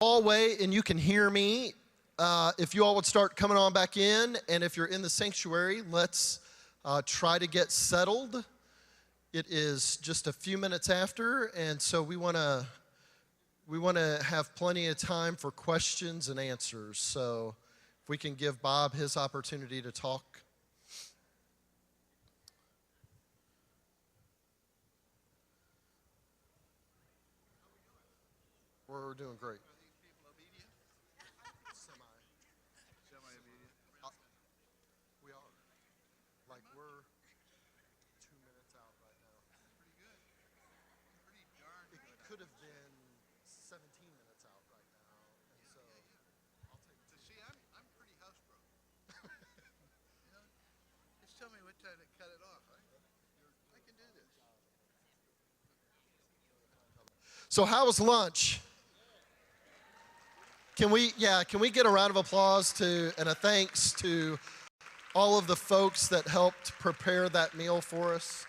Hallway and you can hear me. If you all would start coming on back in, and if you're in the sanctuary, let's try to get settled. It is just a few minutes after, and so we want to have plenty of time for questions and answers. So if we can give Bob his opportunity to talk. We're doing great. Could have been 17 minutes out right now, and so I'll take it. See, I'm pretty housebroken. Just tell me what time to cut it off. I can do this. So how was lunch? Can we get a round of applause and a thanks to all of the folks that helped prepare that meal for us?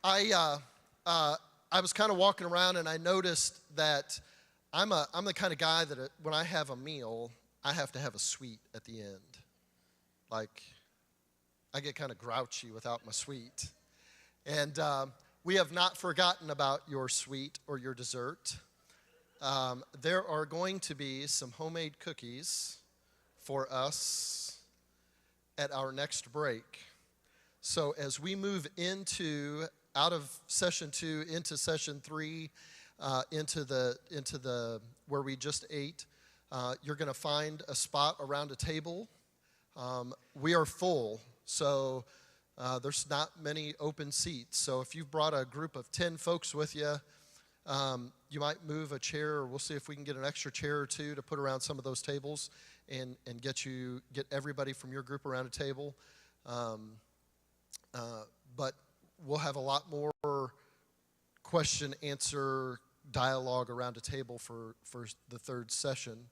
I was kind of walking around and I noticed that I'm the kind of guy that when I have a meal, I have to have a sweet at the end. Like, I get kind of grouchy without my sweet. And we have not forgotten about your sweet or your dessert. There are going to be some homemade cookies for us at our next break. So as we move out of session 2 into session 3, into the where we just ate, you're going to find a spot around a table. We are full, so there's not many open seats. So if you've brought a group of 10 folks with you, you might move a chair, or we'll see if we can get an extra chair or two to put around some of those tables and get everybody from your group around a table. But we'll have a lot more question-answer dialogue around a table for the third session.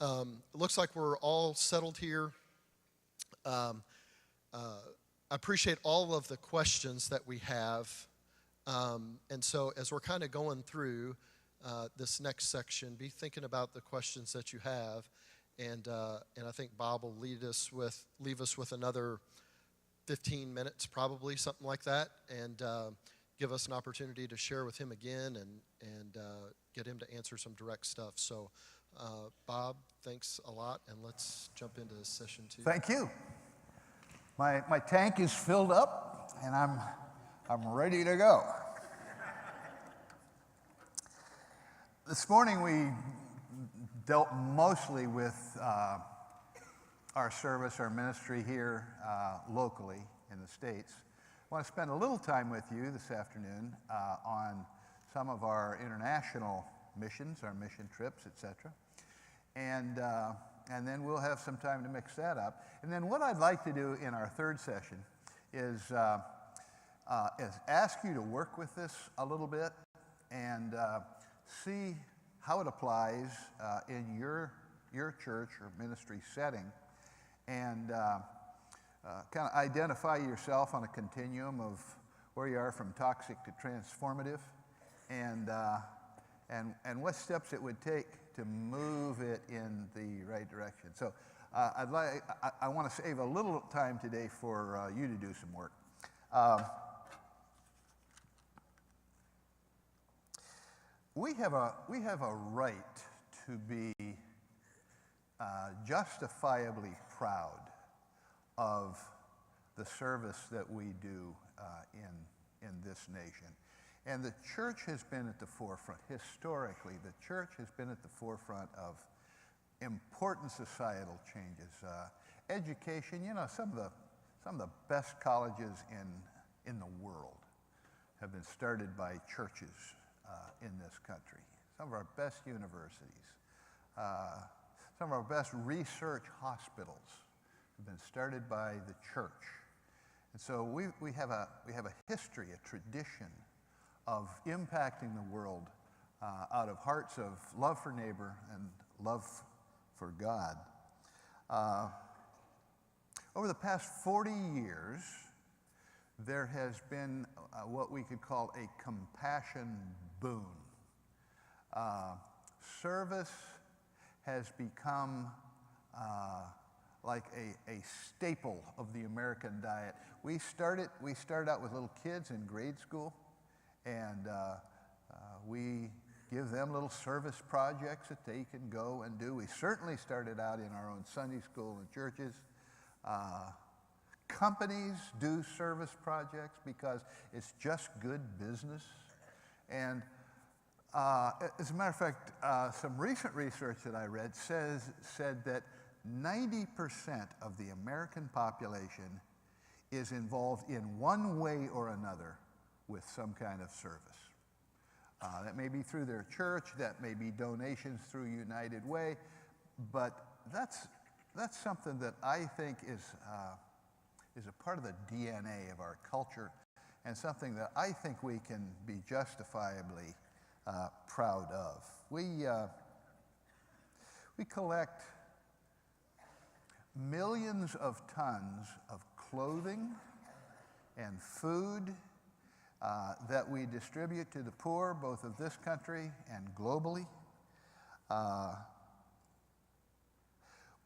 It looks like we're all settled here. I appreciate all of the questions that we have. And so as we're kind of going through this next section, be thinking about the questions that you have. And I think Bob will leave us with another 15 minutes, probably, something like that, and give us an opportunity to share with him again and get him to answer some direct stuff. So, Bob, thanks a lot, and let's jump into session 2. Thank you. My tank is filled up, and I'm ready to go. This morning we dealt mostly with our service, our ministry here locally in the States. I want to spend a little time with you this afternoon on some of our international missions, our mission trips, etc. And then we'll have some time to mix that up. And then what I'd like to do in our third session is ask you to work with this a little bit and see how it applies in your church or ministry setting, and kind of identify yourself on a continuum of where you are from toxic to transformative, and what steps it would take to move it in the right direction. So I want to save a little time today for you to do some work. We have a right to be justifiably proud of the service that we do in this nation. And the church has been at the forefront. Historically, the church has been at the forefront of important societal changes. Education, some of the best colleges in the world have been started by churches in this country. Some of our best universities, some of our best research hospitals have been started by the church. And so we have a history, a tradition of impacting the world out of hearts of love for neighbor and love for God. Over the past 40 years, there has been what we could call a compassion boon. Service has become like a staple of the American diet. We started out with little kids in grade school, and we give them little service projects that they can go and do. We certainly started out in our own Sunday school and churches. Companies do service projects because it's just good business. And as a matter of fact, some recent research that I read said that 90% of the American population is involved in one way or another with some kind of service. That may be through their church, that may be donations through United Way, but that's something that I think is a part of the DNA of our culture, and something that I think we can be justifiably proud of. We collect millions of tons of clothing and food that we distribute to the poor, both of this country and globally.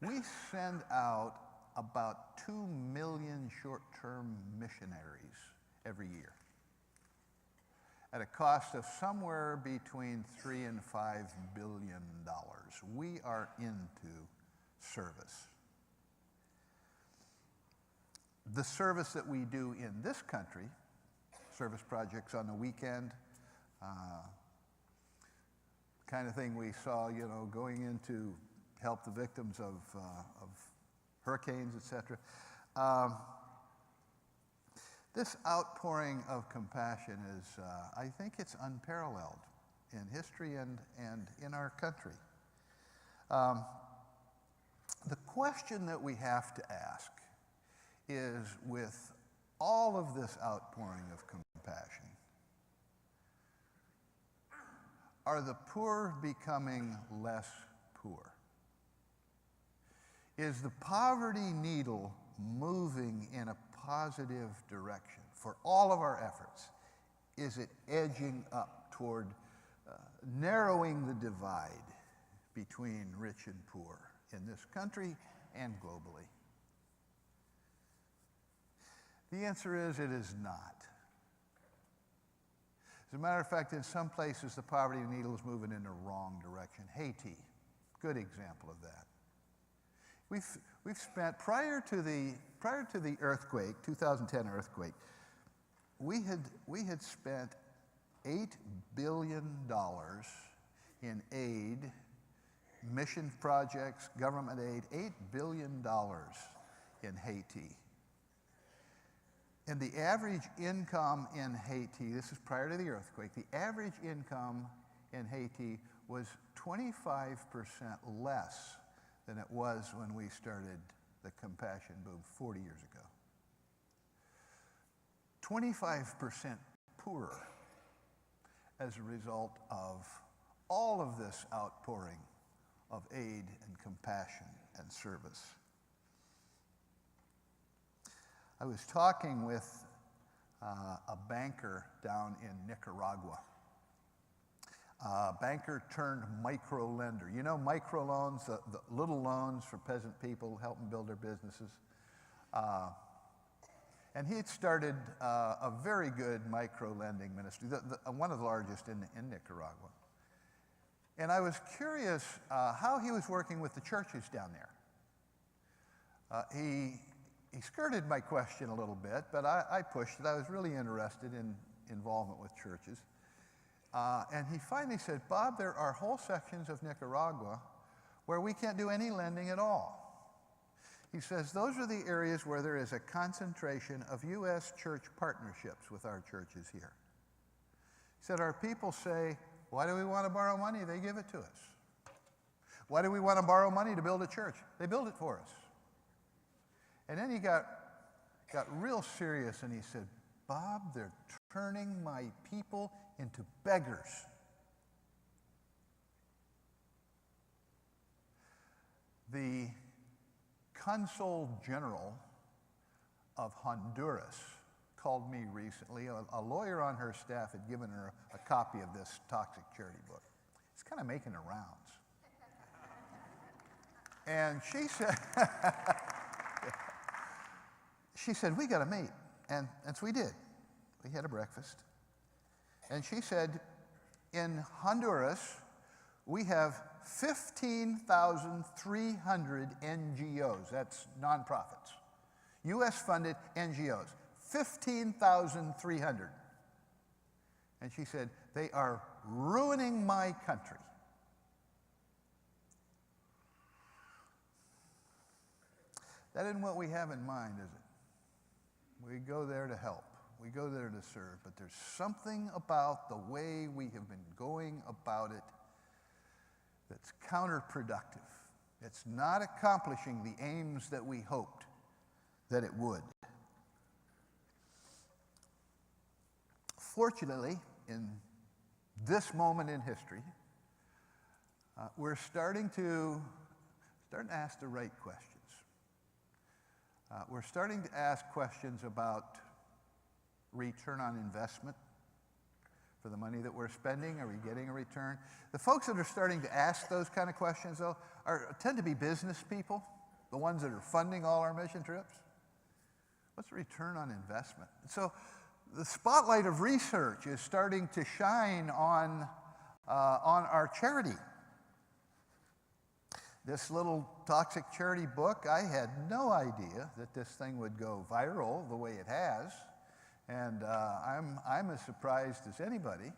We send out about 2 million short-term missionaries every year at a cost of somewhere between $3 and $5 billion. We are into service. The service that we do in this country, service projects on the weekend, kind of thing we saw, going in to help the victims of hurricanes, etc. This outpouring of compassion is, I think it's unparalleled in history and in our country. The question that we have to ask is, with all of this outpouring of compassion, are the poor becoming less poor? Is the poverty needle moving in a positive direction for all of our efforts? Is it edging up toward narrowing the divide between rich and poor in this country and globally? The answer is, it is not. As a matter of fact, in some places, the poverty needle is moving in the wrong direction. Haiti, good example of that. We've spent, prior to the earthquake, 2010 earthquake, we had spent $8 billion in aid, mission projects, government aid, $8 billion in Haiti. And the average income in Haiti, this is prior to the earthquake, the average income in Haiti was 25% less than it was when we started the compassion boom 40 years ago. 25% poorer as a result of all of this outpouring of aid and compassion and service. I was talking with a banker down in Nicaragua. Banker turned micro-lender. You know, microloans, the little loans for peasant people, help them build their businesses. And he had started a very good micro-lending ministry, one of the largest in Nicaragua. And I was curious how he was working with the churches down there. He skirted my question a little bit, but I pushed it. I was really interested in involvement with churches. And he finally said, "Bob, there are whole sections of Nicaragua where we can't do any lending at all." He says, "Those are the areas where there is a concentration of U.S. church partnerships with our churches here." He said, "Our people say, 'Why do we want to borrow money?' They give it to us. 'Why do we want to borrow money to build a church?' They build it for us." And then he got real serious and he said, "Bob, they're turning my people into beggars." The Consul General of Honduras called me recently. A lawyer on her staff had given her a copy of this Toxic Charirty book. It's kind of making the rounds. And she said, we got to meet. And so we did. We had a breakfast. And she said, in Honduras, we have 15,300 NGOs. That's nonprofits. U.S.-funded NGOs. 15,300. And she said, they are ruining my country. That isn't what we have in mind, is it? We go there to help. We go there to serve. But there's something about the way we have been going about it that's counterproductive. It's not accomplishing the aims that we hoped that it would. Fortunately, in this moment in history, we're starting to ask the right questions. We're starting to ask questions about return on investment for the money that we're spending. Are we getting a return? The folks that are starting to ask those kind of questions, though, tend to be business people, the ones that are funding all our mission trips. What's the return on investment? So the spotlight of research is starting to shine on our charity. This little Toxic Charirty book, I had no idea that this thing would go viral the way it has. And I'm as surprised as anybody.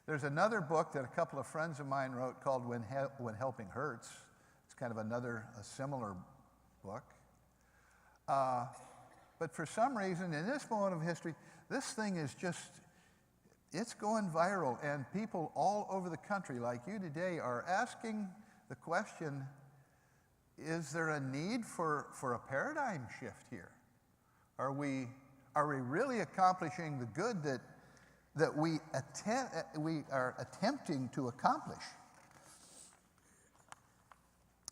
There's another book that a couple of friends of mine wrote called When Helping Hurts. It's kind of a similar book. But for some reason, in this moment of history, this thing is it's going viral. And people all over the country, like you today, are asking the question, is there a need for a paradigm shift here? Are we really accomplishing the good that we are attempting to accomplish?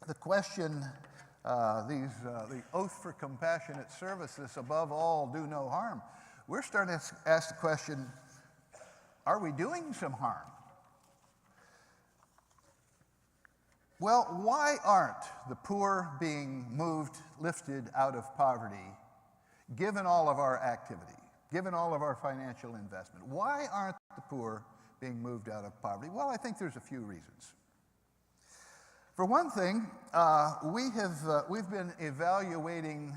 The question, the oath for compassionate service, this above all do no harm. We're starting to ask the question, are we doing some harm? Well, why aren't the poor being lifted out of poverty, given all of our activity, given all of our financial investment? Why aren't the poor being moved out of poverty? Well, I think there's a few reasons. For one thing, we've been evaluating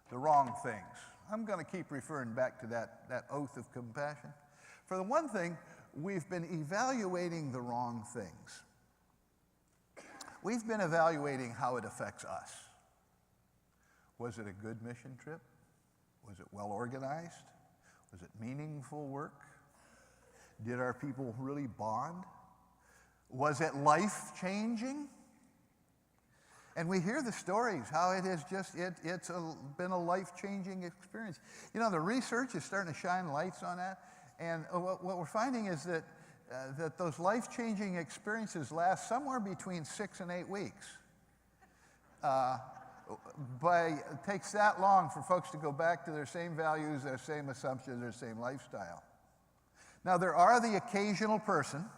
the wrong things. I'm going to keep referring back to that oath of compassion. For the one thing, we've been evaluating the wrong things. We've been evaluating how it affects us. Was it a good mission trip? Was it well organized? Was it meaningful work? Did our people really bond? Was it life-changing? And we hear the stories, how it has been a life-changing experience. You know, the research is starting to shine lights on that. And what we're finding is that those life-changing experiences last somewhere between 6 and 8 weeks. It takes that long for folks to go back to their same values, their same assumptions, their same lifestyle. Now, there are the occasional person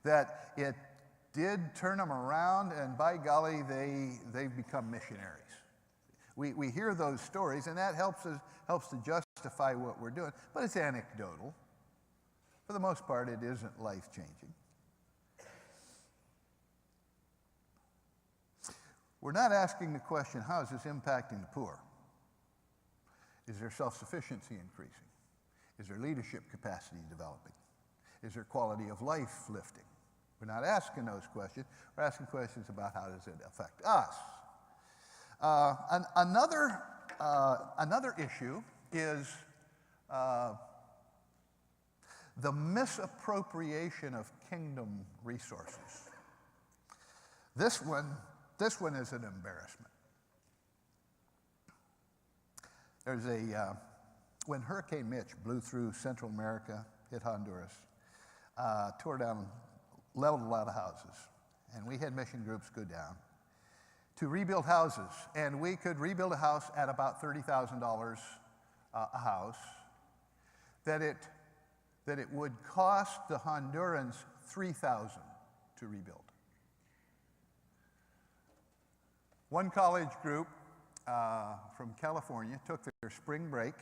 that it did turn them around, and by golly, they've become missionaries. We hear those stories, and that helps to justify what we're doing, but it's anecdotal. For the most part, it isn't life-changing. We're not asking the question, how is this impacting the poor? Is their self-sufficiency increasing? Is their leadership capacity developing? Is their quality of life lifting? We're not asking those questions. We're asking questions about how does it affect us. Another issue is the misappropriation of kingdom resources. This one is an embarrassment. When Hurricane Mitch blew through Central America, hit Honduras, leveled a lot of houses, and we had mission groups go down to rebuild houses, and we could rebuild a house at about $30,000 a house. That that it would cost the Hondurans $3,000 to rebuild. One college group from California took their spring break,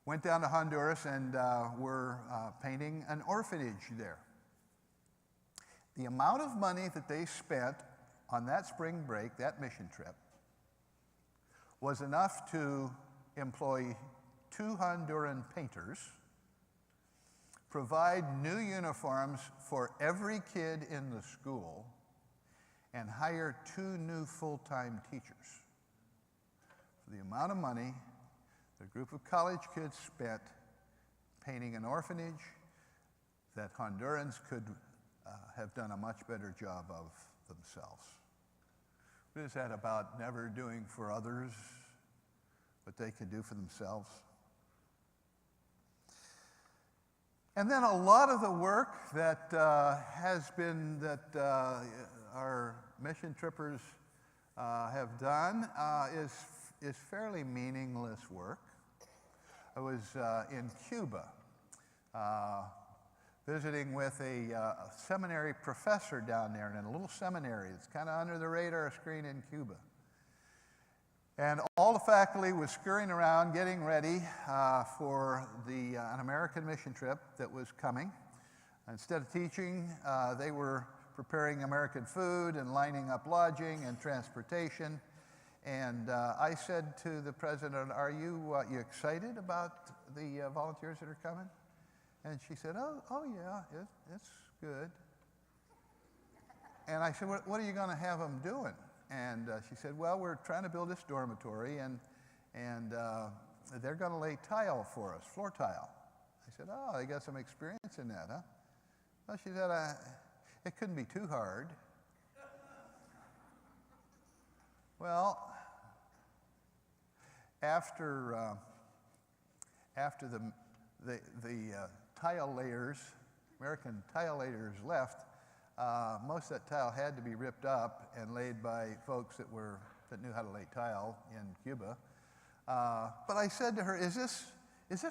went down to Honduras, and were painting an orphanage there. The amount of money that they spent on that spring break, that mission trip, was enough to employ 2 Honduran painters, provide new uniforms for every kid in the school, and hire 2 new full-time teachers. For the amount of money the group of college kids spent painting an orphanage that Hondurans could have done a much better job of themselves. What is that about never doing for others what they can do for themselves? And then a lot of the work that our mission trippers have done is fairly meaningless work. I was in Cuba visiting with a seminary professor down there in a little seminary. It's kind of under the radar screen in Cuba. And all the faculty was scurrying around getting ready for an American mission trip that was coming. Instead of teaching, they were preparing American food and lining up lodging and transportation. And I said to the president, are you excited about the volunteers that are coming? And she said, oh yeah, it's good. And I said, what are you going to have them doing? And she said, well, we're trying to build this dormitory, and they're going to lay tile for us, floor tile. I said, oh, they got some experience in that, huh? Well, she said, it couldn't be too hard. Well, after the tile layers, American tile layers left, most of that tile had to be ripped up and laid by folks that knew how to lay tile in Cuba. But I said to her, is this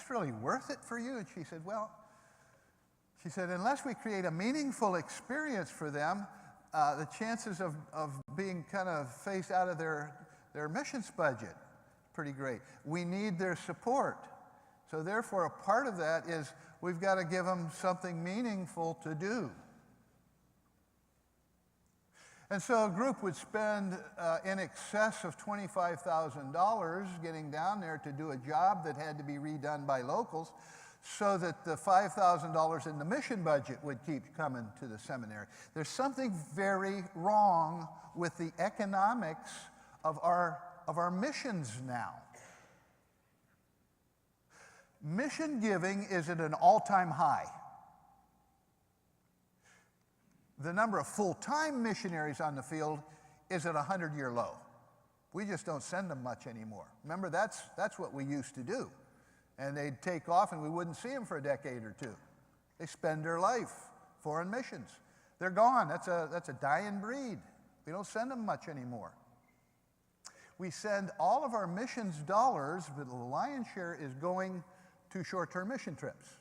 really worth it for you? And she said, well, unless we create a meaningful experience for them, the chances of being kind of phased out of their missions budget, pretty great. We need their support. So therefore, a part of that is we've got to give them something meaningful to do. And so a group would spend in excess of $25,000 getting down there to do a job that had to be redone by locals, so that the $5,000 in the mission budget would keep coming to the seminary. There's something very wrong with the economics of our missions now. Mission giving is at an all-time high. The number of full-time missionaries on the field is at a 100-year low. We just don't send them much anymore. Remember, that's what we used to do. And they'd take off and we wouldn't see them for a decade or two. They spend their life, foreign missions. They're gone. That's a dying breed. We don't send them much anymore. We send all of our missions dollars, but the lion's share is going to short-term mission trips.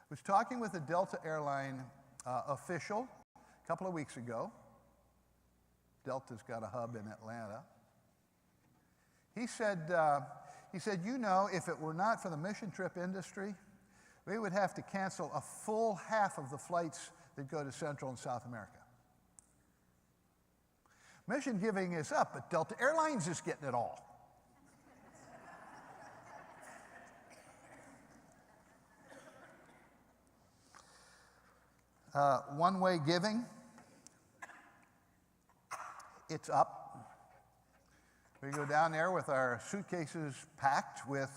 I was talking with a Delta airline official a couple of weeks ago. Delta's got a hub in Atlanta. He said, you know, if it were not for the mission trip industry, we would have to cancel a full half of the flights that go to Central and South America. Mission giving is up, but Delta Airlines is getting it all. One-way giving, it's up. We go down there with our suitcases packed with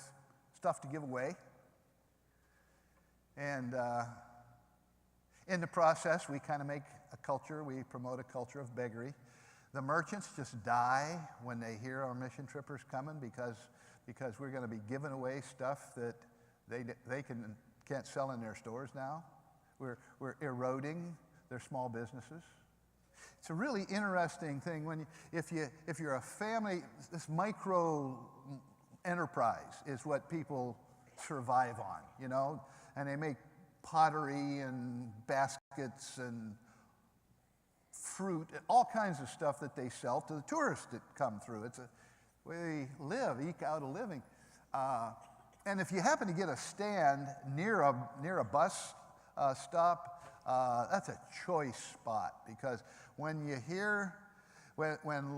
stuff to give away. And in the process, we kind of make we promote a culture of beggary. The merchants just die when they hear our mission trippers coming because we're going to be giving away stuff that they can't sell in their stores now. We're eroding their small businesses. It's a really interesting thing if you're a family. This micro enterprise is what people survive on, you know, and they make pottery and baskets and fruit and all kinds of stuff that they sell to the tourists that come through. It's a way they live, eke out a living. And if you happen to get a stand near a bus stop, that's a choice spot, because when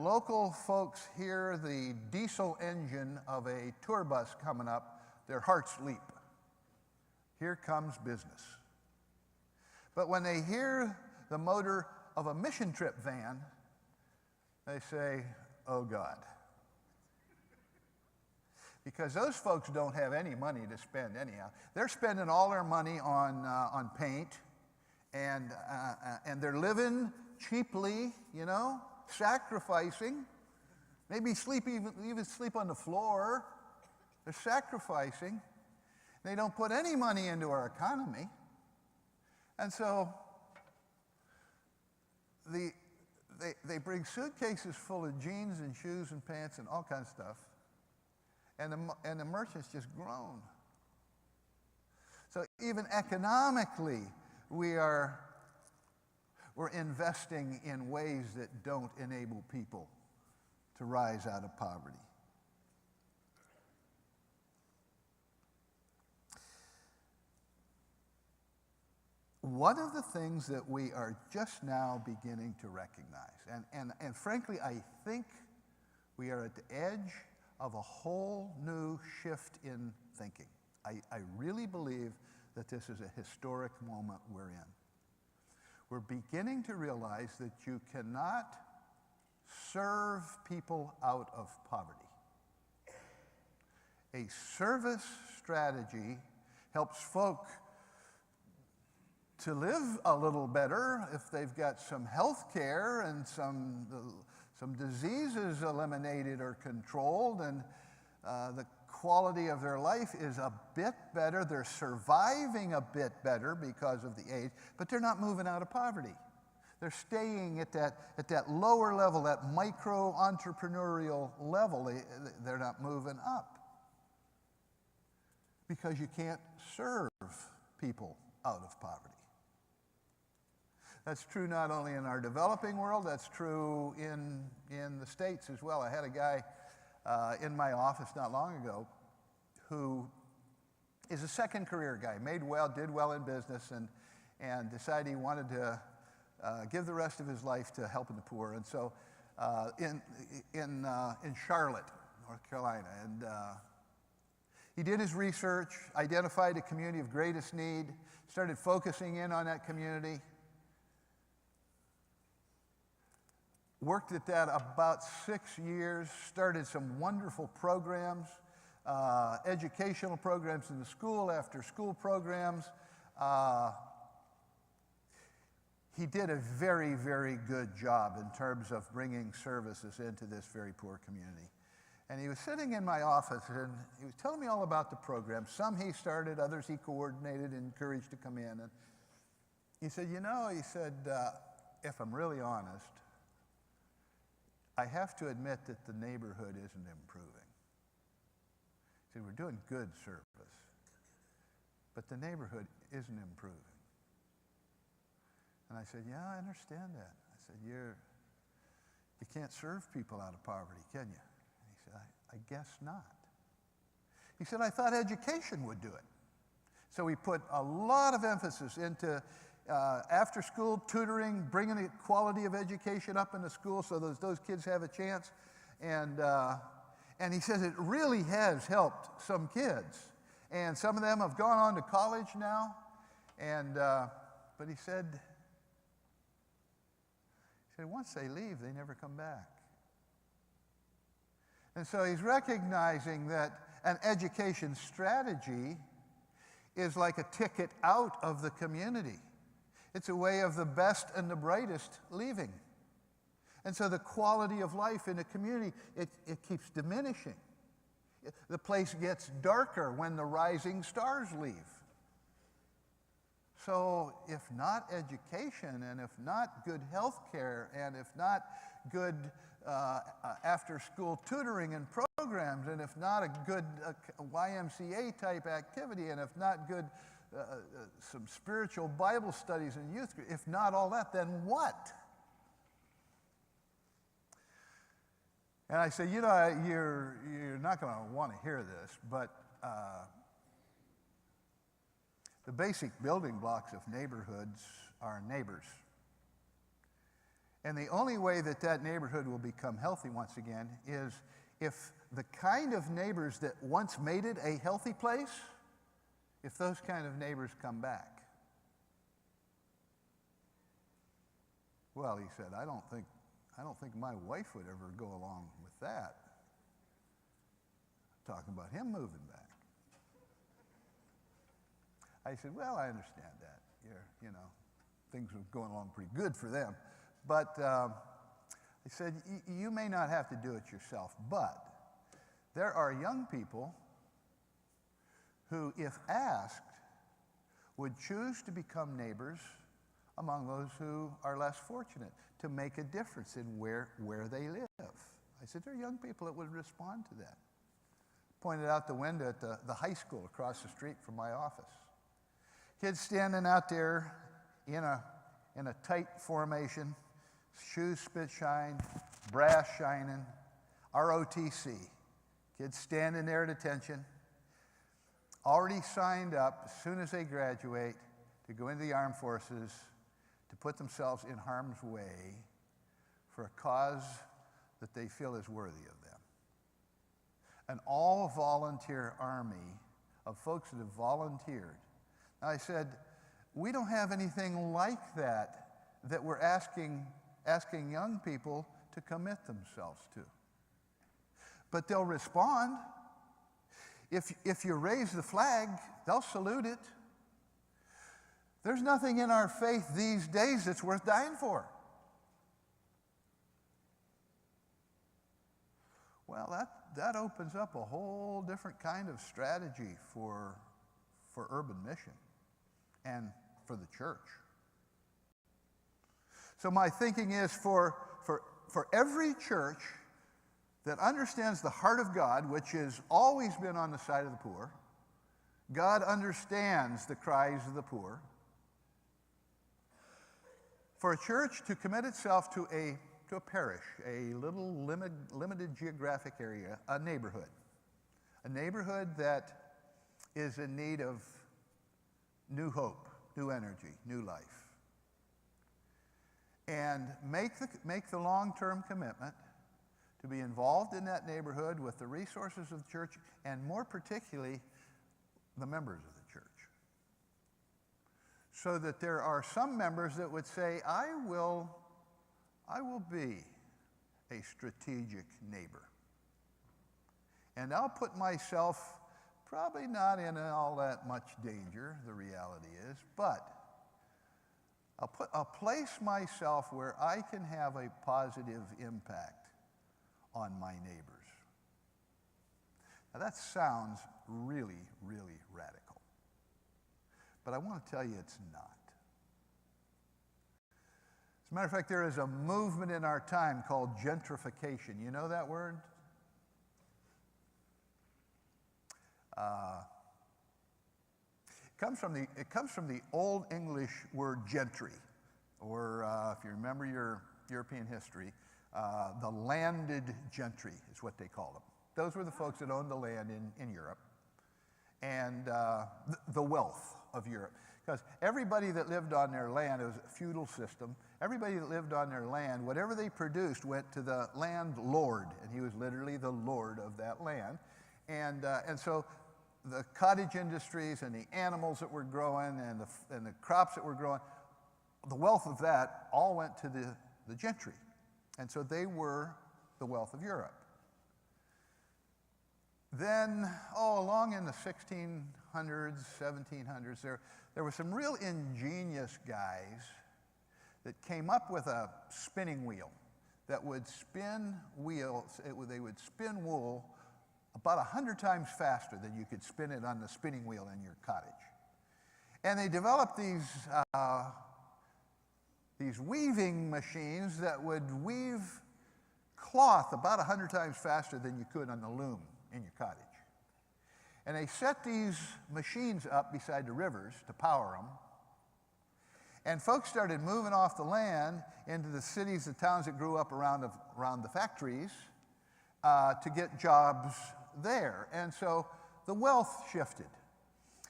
local folks hear the diesel engine of a tour bus coming up, their hearts leap. Here comes business. But when they hear the motor of a mission trip van, they say, oh God. Because those folks don't have any money to spend anyhow. They're spending all their money on paint, and they're living cheaply, you know, sacrificing. Maybe even sleep on the floor. They're sacrificing. They don't put any money into our economy. And so they bring suitcases full of jeans and shoes and pants and all kinds of stuff. And the merchants just groan. So even economically, we're investing in ways that don't enable people to rise out of poverty. One of the things that we are just now beginning to recognize, and frankly, I think we are at the edge of a whole new shift in thinking. I really believe that this is a historic moment we're in. We're beginning to realize that you cannot serve people out of poverty. A service strategy helps folk to live a little better if they've got some health care and some diseases eliminated or controlled, and the quality of their life is a bit better. They're surviving a bit better because of the age, but they're not moving out of poverty. They're staying at that lower level, that micro-entrepreneurial level. They're not moving up, because you can't serve people out of poverty. That's true not only in our developing world, that's true in the States as well. I had a guy in my office not long ago who is a second career guy, did well in business, and decided he wanted to give the rest of his life to helping the poor. And so in Charlotte, North Carolina, and he did his research, identified a community of greatest need, started focusing in on that community. Worked at that about 6 years, started some wonderful programs, educational programs in the school, after school programs. He did a very, very good job in terms of bringing services into this very poor community. And he was sitting in my office, and he was telling me all about the program. Some he started, others he coordinated and encouraged to come in. And he said, if I'm really honest, I have to admit that the neighborhood isn't improving. See, we're doing good service, but the neighborhood isn't improving. And I said, yeah, I understand that. I said, you can't serve people out of poverty, can you? And he said, I guess not. He said, I thought education would do it. So we put a lot of emphasis into after-school tutoring, bringing the quality of education up in the school so those kids have a chance. And he says it really has helped some kids. And some of them have gone on to college now. But he said, once they leave, they never come back. And so he's recognizing that an education strategy is like a ticket out of the community. It's a way of the best and the brightest leaving. And so the quality of life in a community, it keeps diminishing. The place gets darker when the rising stars leave. So if not education, and if not good health care, and if not good after-school tutoring and programs, and if not a good YMCA-type activity, and if not good some spiritual Bible studies and youth group. If not all that, then what? And I said, you're not going to want to hear this, but the basic building blocks of neighborhoods are neighbors. And the only way that that neighborhood will become healthy once again is if the kind of neighbors that once made it a healthy place, if those kind of neighbors come back. Well, he said, I don't think my wife would ever go along with that. Talking about him moving back. I said, well, I understand that. Things are going along pretty good for them. But I said, you may not have to do it yourself, but there are young people who, if asked, would choose to become neighbors among those who are less fortunate, to make a difference in where they live. I said, there are young people that would respond to that. Pointed out the window at the high school across the street from my office. Kids standing out there in a tight formation, shoes spit shine, brass shining, ROTC. Kids standing there at attention, already signed up as soon as they graduate to go into the armed forces, to put themselves in harm's way for a cause that they feel is worthy of them. An all-volunteer army of folks that have volunteered. Now, I said, we don't have anything like that we're asking young people to commit themselves to. But they'll respond. If you raise the flag, they'll salute it. There's nothing in our faith these days that's worth dying for. Well, that opens up a whole different kind of strategy for urban mission and for the church. So my thinking is for every church that understands the heart of God, which has always been on the side of the poor, God understands the cries of the poor. For a church to commit itself to a parish, a little limited geographic area, a neighborhood that is in need of new hope, new energy, new life, and make the long-term commitment to be involved in that neighborhood with the resources of the church, and more particularly, the members of the church. So that there are some members that would say, I will be a strategic neighbor. And I'll put myself probably not in all that much danger, the reality is, but I'll place myself where I can have a positive impact on my neighbors. Now that sounds really, really radical. But I want to tell you it's not. As a matter of fact, there is a movement in our time called gentrification. You know that word? It comes from the Old English word gentry, or if you remember your European history, the landed gentry is what they call them. Those were the folks that owned the land in Europe, and the wealth of Europe. Because everybody that lived on their land, it was a feudal system, everybody that lived on their land, whatever they produced went to the landlord, and he was literally the lord of that land. And so the cottage industries and the animals that were growing and the crops that were growing, the wealth of that all went to the gentry. And so they were the wealth of Europe. Then, along in the 1600s, 1700s, there were some real ingenious guys that came up with a spinning wheel that would spin wheels, they would spin wool about 100 times faster than you could spin it on the spinning wheel in your cottage. And they developed these weaving machines that would weave cloth about 100 times faster than you could on the loom in your cottage. And they set these machines up beside the rivers to power them. And folks started moving off the land into the cities and towns that grew up around the factories to get jobs there. And so the wealth shifted.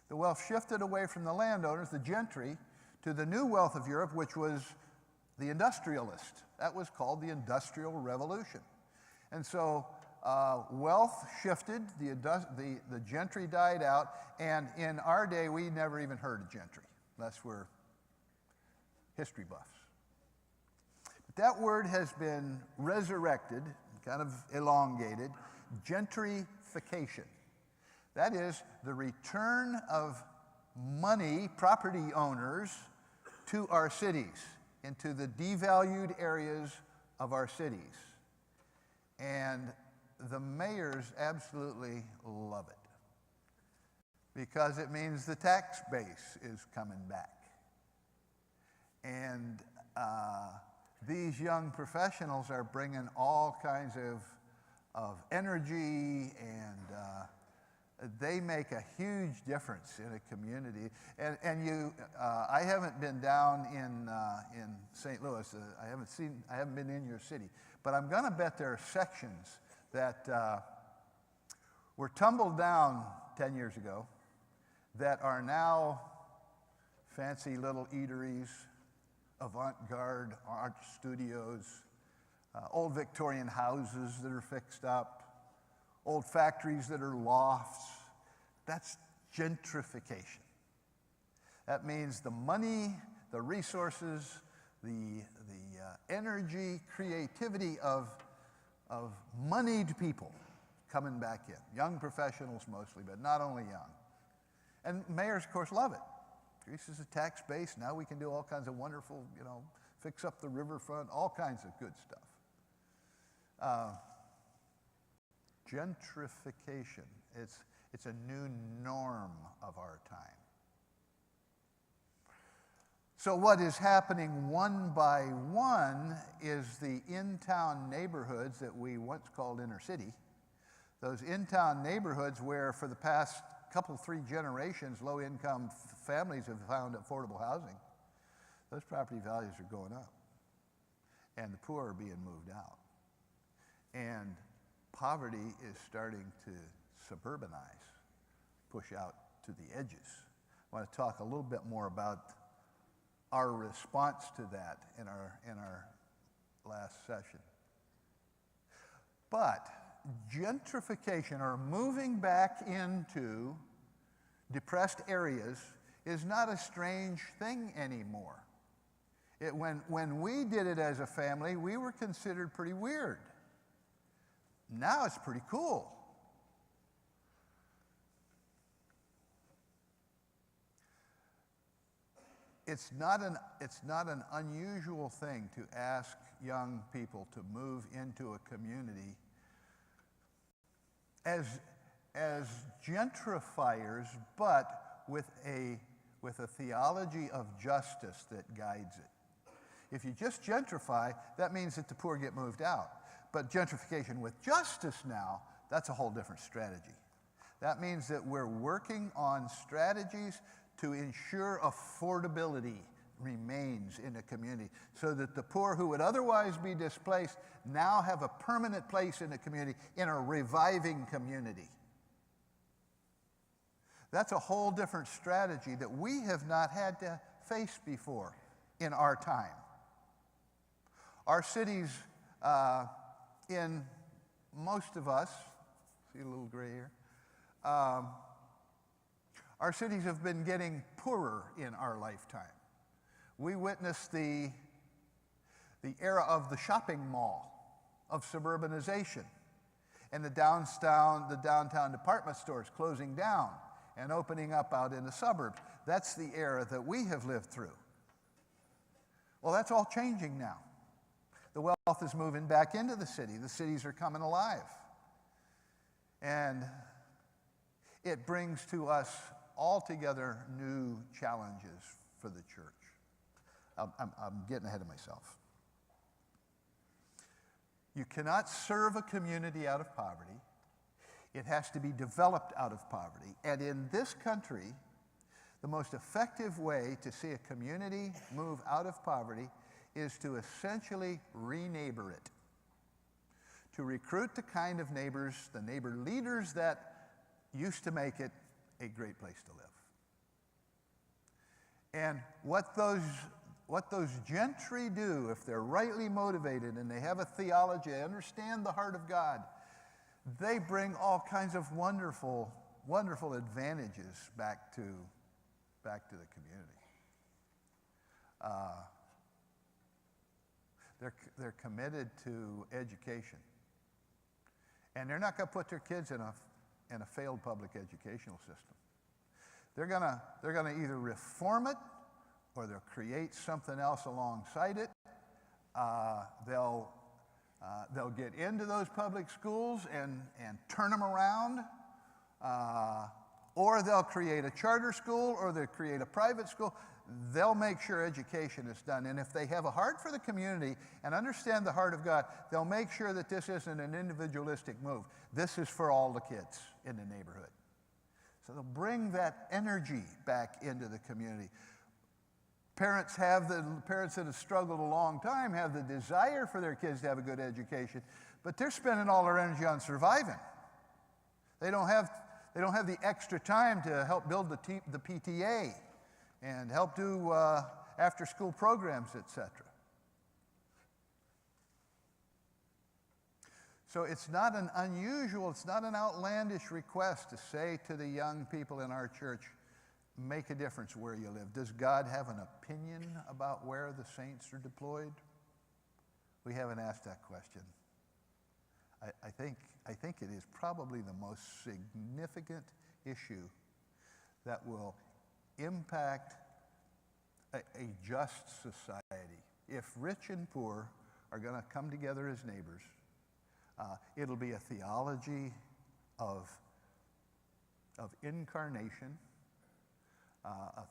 The wealth shifted away from the landowners, the gentry, to the new wealth of Europe, which was the industrialist. That was called the Industrial Revolution. And so wealth shifted, the gentry died out, and in our day, we never even heard of gentry, unless we're history buffs. But that word has been resurrected, kind of elongated, gentrification. That is the return of money, property owners, to our cities, into the devalued areas of our cities. And the mayors absolutely love it because it means the tax base is coming back. And these young professionals are bringing all kinds of energy, and they make a huge difference in a community. And I haven't been down in St. Louis. I haven't been in your city, but I'm going to bet there are sections that were tumbled down 10 years ago that are now fancy little eateries, avant-garde art studios, old Victorian houses that are fixed up, old factories that are lofts. That's gentrification. That means the money, the resources, the energy, creativity of moneyed people coming back in. Young professionals mostly, but not only young. And mayors, of course, love it. Increases the tax base. Now we can do all kinds of wonderful, fix up the riverfront, all kinds of good stuff. Gentrification. It's a new norm of our time. So what is happening one by one is the in-town neighborhoods that we once called inner city. Those in-town neighborhoods where for the past couple, 3 generations, low-income families have found affordable housing. Those property values are going up. And the poor are being moved out. And poverty is starting to suburbanize, push out to the edges. I want to talk a little bit more about our response to that in our last session. But gentrification, or moving back into depressed areas, is not a strange thing anymore. When we did it as a family, we were considered pretty weird. Now it's pretty cool. It's not an unusual thing to ask young people to move into a community as gentrifiers, but with a theology of justice that guides it. If you just gentrify, that means that the poor get moved out. But gentrification with justice now, that's a whole different strategy. That means that we're working on strategies to ensure affordability remains in a community so that the poor who would otherwise be displaced now have a permanent place in the community, in a reviving community. That's a whole different strategy that we have not had to face before in our time. Our cities, in most of us, see a little gray here, our cities have been getting poorer in our lifetime. We witnessed the era of the shopping mall, of suburbanization, and the downtown department stores closing down and opening up out in the suburbs. That's the era that we have lived through. Well, that's all changing now. The wealth is moving back into the city. The cities are coming alive. And it brings to us altogether new challenges for the church. I'm getting ahead of myself. You cannot serve a community out of poverty. It has to be developed out of poverty. And in this country, the most effective way to see a community move out of poverty is to essentially re-neighbor it. To recruit the kind of neighbors, the neighbor leaders that used to make it a great place to live. And what those gentry do, if they're rightly motivated and they have a theology, they understand the heart of God, they bring all kinds of wonderful, wonderful advantages back to the community. They're committed to education. And they're not going to put their kids in a failed public educational system. They're gonna either reform it or they'll create something else alongside it. They'll get into those public schools and turn them around. Or they'll create a charter school or they'll create a private school. They'll make sure education is done. And if they have a heart for the community and understand the heart of God, they'll make sure that this isn't an individualistic move. This is for all the kids in the neighborhood. So they'll bring that energy back into the community. Parents that have struggled a long time have the desire for their kids to have a good education, but they're spending all their energy on surviving. They don't have the extra time to help build the PTA and help do after-school programs, etc. So it's not an unusual, it's not an outlandish request to say to the young people in our church, make a difference where you live. Does God have an opinion about where the saints are deployed? We haven't asked that question. I think it is probably the most significant issue that will impact a just society. If rich and poor are going to come together as neighbors, it'll be a theology of incarnation, a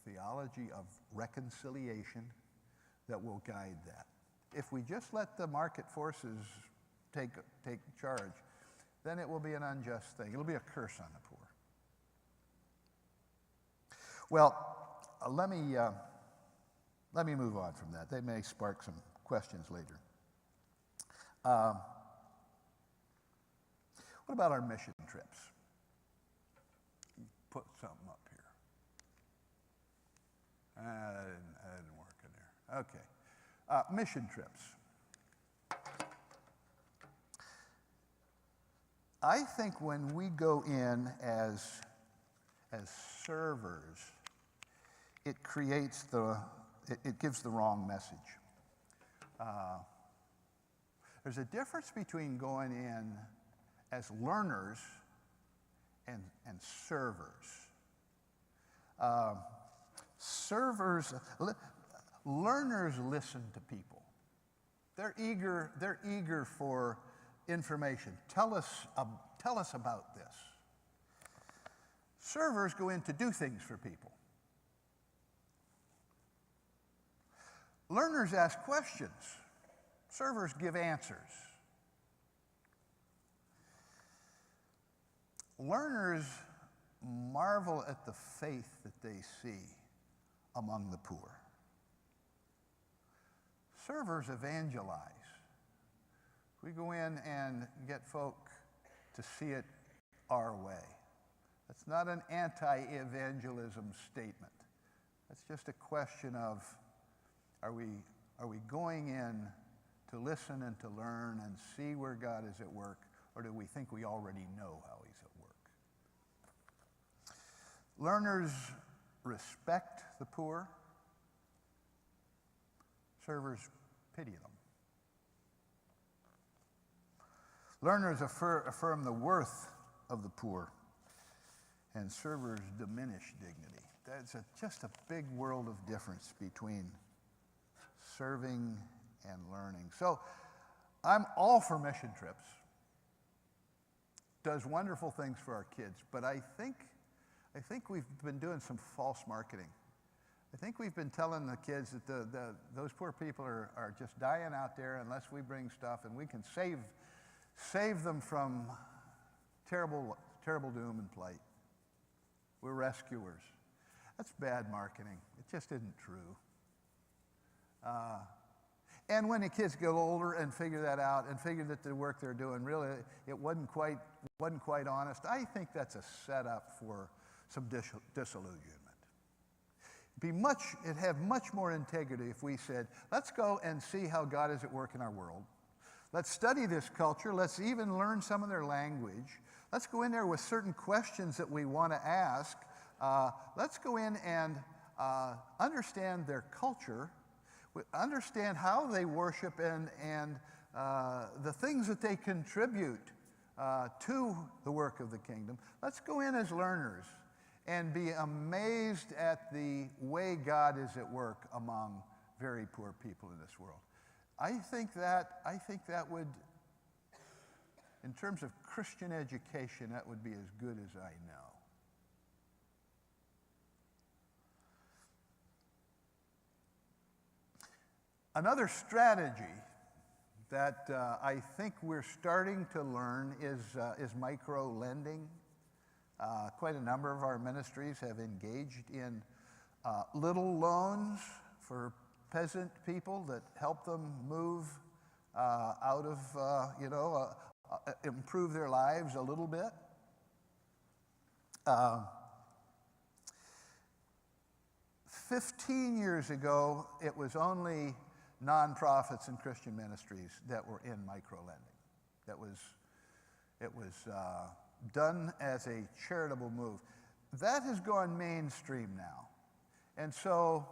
theology of reconciliation that will guide that. If we just let the market forces take charge, then it will be an unjust thing. It'll be a curse on the poor. Well, let me move on from that. They may spark some questions later. What about our mission trips? Put something up here. That didn't work in there. Okay. Mission trips. I think when we go in as servers, it gives the wrong message. There's a difference between going in as learners and servers. Learners listen to people. They're eager for information. Tell us about this. Servers go in to do things for people. Learners ask questions. Servers give answers. Learners marvel at the faith that they see among the poor. Servers evangelize. We go in and get folk to see it our way. That's not an anti-evangelism statement. That's just a question of, are we going in to listen and to learn and see where God is at work, or do we think we already know how he's at work? Learners respect the poor. Servers pity them. Learners affirm the worth of the poor, and servers diminish dignity. That's just a big world of difference between serving and learning. So I'm all for mission trips. Does wonderful things for our kids, but I think we've been doing some false marketing. I think we've been telling the kids that those poor people are just dying out there unless we bring stuff, and we can save them from Terrible, terrible doom and plight. We're rescuers. That's bad marketing. It just isn't true. And when the kids get older and figure that out and figure that the work they're doing really, it wasn't quite honest, I think that's a setup for some disillusionment. It'd have much more integrity if we said, let's go and see how God is at work in our world. Let's study this culture. Let's even learn some of their language. Let's go in there with certain questions that we want to ask. Let's go in and understand their culture, understand how they worship and the things that they contribute to the work of the kingdom. Let's go in as learners and be amazed at the way God is at work among very poor people in this world. I think that would, in terms of Christian education, that would be as good as I know. Another strategy that I think we're starting to learn is micro-lending. Quite a number of our ministries have engaged in little loans for peasant people that help them move out of, improve their lives a little bit. 15 years ago, it was only nonprofits and Christian ministries that were in microlending. It was done as a charitable move. That has gone mainstream now. And so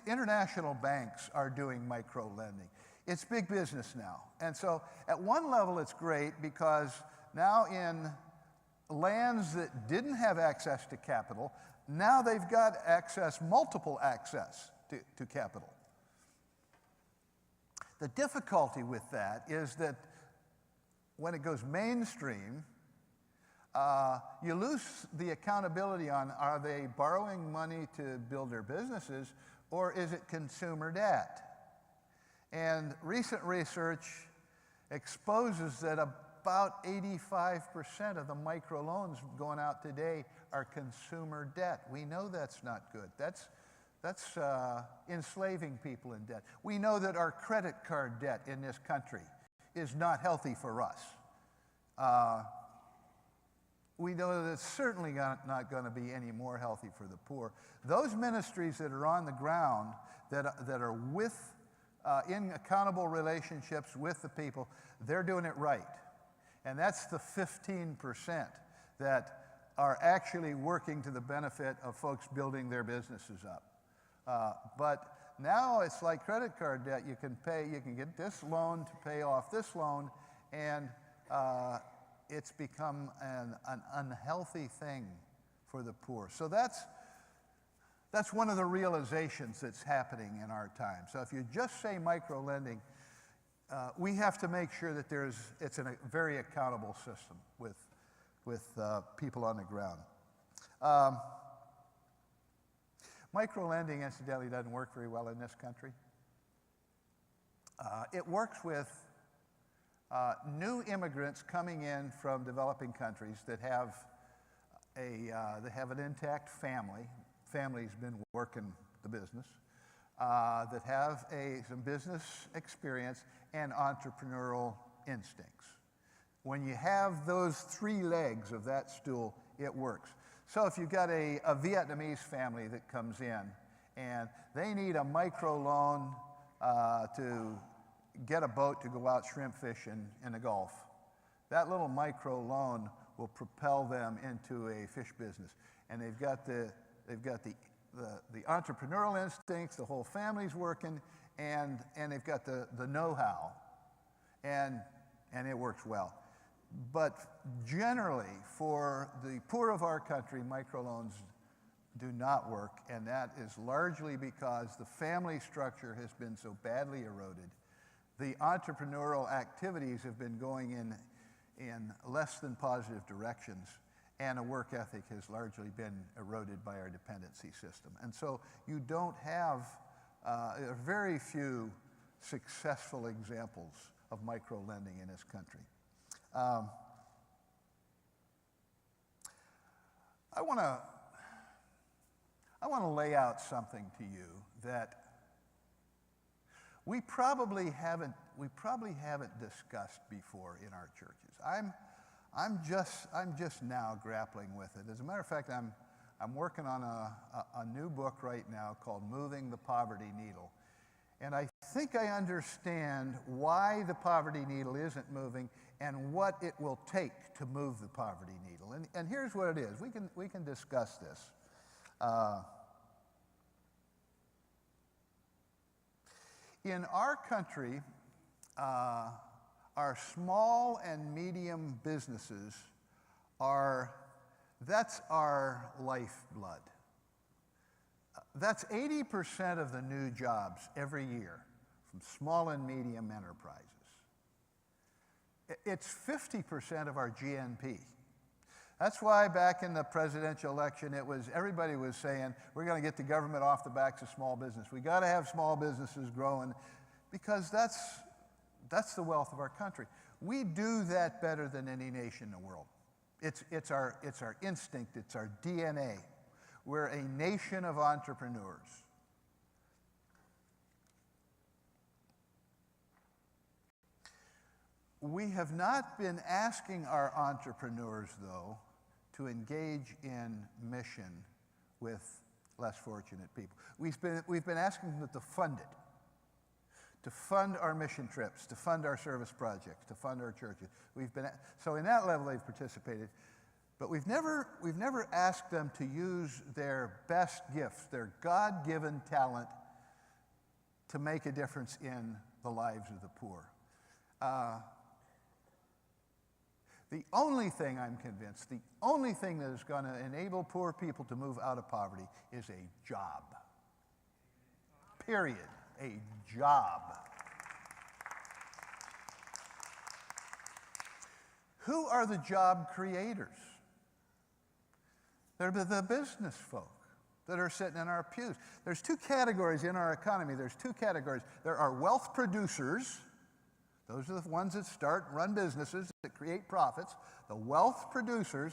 international banks are doing microlending. It's big business now. And so at one level it's great because now in lands that didn't have access to capital, now they've got multiple access to capital. The difficulty with that is that when it goes mainstream, you lose the accountability on, are they borrowing money to build their businesses, or is it consumer debt? And recent research exposes that about 85% of the microloans going out today are consumer debt. We know that's not good. That's enslaving people in debt. We know that our credit card debt in this country is not healthy for us. We know that it's certainly not going to be any more healthy for the poor. Those ministries that are on the ground, that are in accountable relationships with the people, they're doing it right. And that's the 15% that are actually working to the benefit of folks building their businesses up. But now it's like credit card debt. You can get this loan to pay off this loan, and it's become an unhealthy thing for the poor. So that's one of the realizations that's happening in our time. So if you just say micro-lending, we have to make sure that it's a very accountable system with people on the ground. Micro-lending, incidentally, doesn't work very well in this country. It works with new immigrants coming in from developing countries that have an intact family. Family's been working the business, that have some business experience and entrepreneurial instincts. When you have those three legs of that stool, it works. So if you've got a Vietnamese family that comes in and they need a micro loan to get a boat to go out shrimp fishing in the Gulf, that little micro loan will propel them into a fish business. And they've got the entrepreneurial instincts, the whole family's working, and they've got the know-how, and it works well. But generally, for the poor of our country, microloans do not work, and that is largely because the family structure has been so badly eroded. The entrepreneurial activities have been going in less than positive directions, and a work ethic has largely been eroded by our dependency system. And so you don't have very few successful examples of micro-lending in this country. I want to lay out something to you that we probably haven't discussed before in our churches. I'm just now grappling with it. As a matter of fact, I'm working on a new book right now called Moving the Poverty Needle. And I think I understand why the poverty needle isn't moving and what it will take to move the poverty needle. And here's what it is. We can discuss this. In our country, our small and medium businesses that's our lifeblood. That's 80% of the new jobs every year from small and medium enterprises. It's 50% of our GNP. That's why back in the presidential election, everybody was saying, we're going to get the government off the backs of small business. We got to have small businesses growing because that's the wealth of our country. We do that better than any nation in the world. It's our instinct, it's our DNA. We're a nation of entrepreneurs. We have not been asking our entrepreneurs, though, to engage in mission with less fortunate people. We've been asking them to fund it, to fund our mission trips, to fund our service projects, to fund our churches. So in that level, they've participated. But we've never asked them to use their best gifts, their God-given talent, to make a difference in the lives of the poor. The only thing I'm convinced, the only thing that is going to enable poor people to move out of poverty is a job. Period. A job. Who are the job creators? They're the business folk that are sitting in our pews. There's two categories in our economy. There's two categories. There are wealth producers. Those are the ones that start and run businesses that create profits. The wealth producers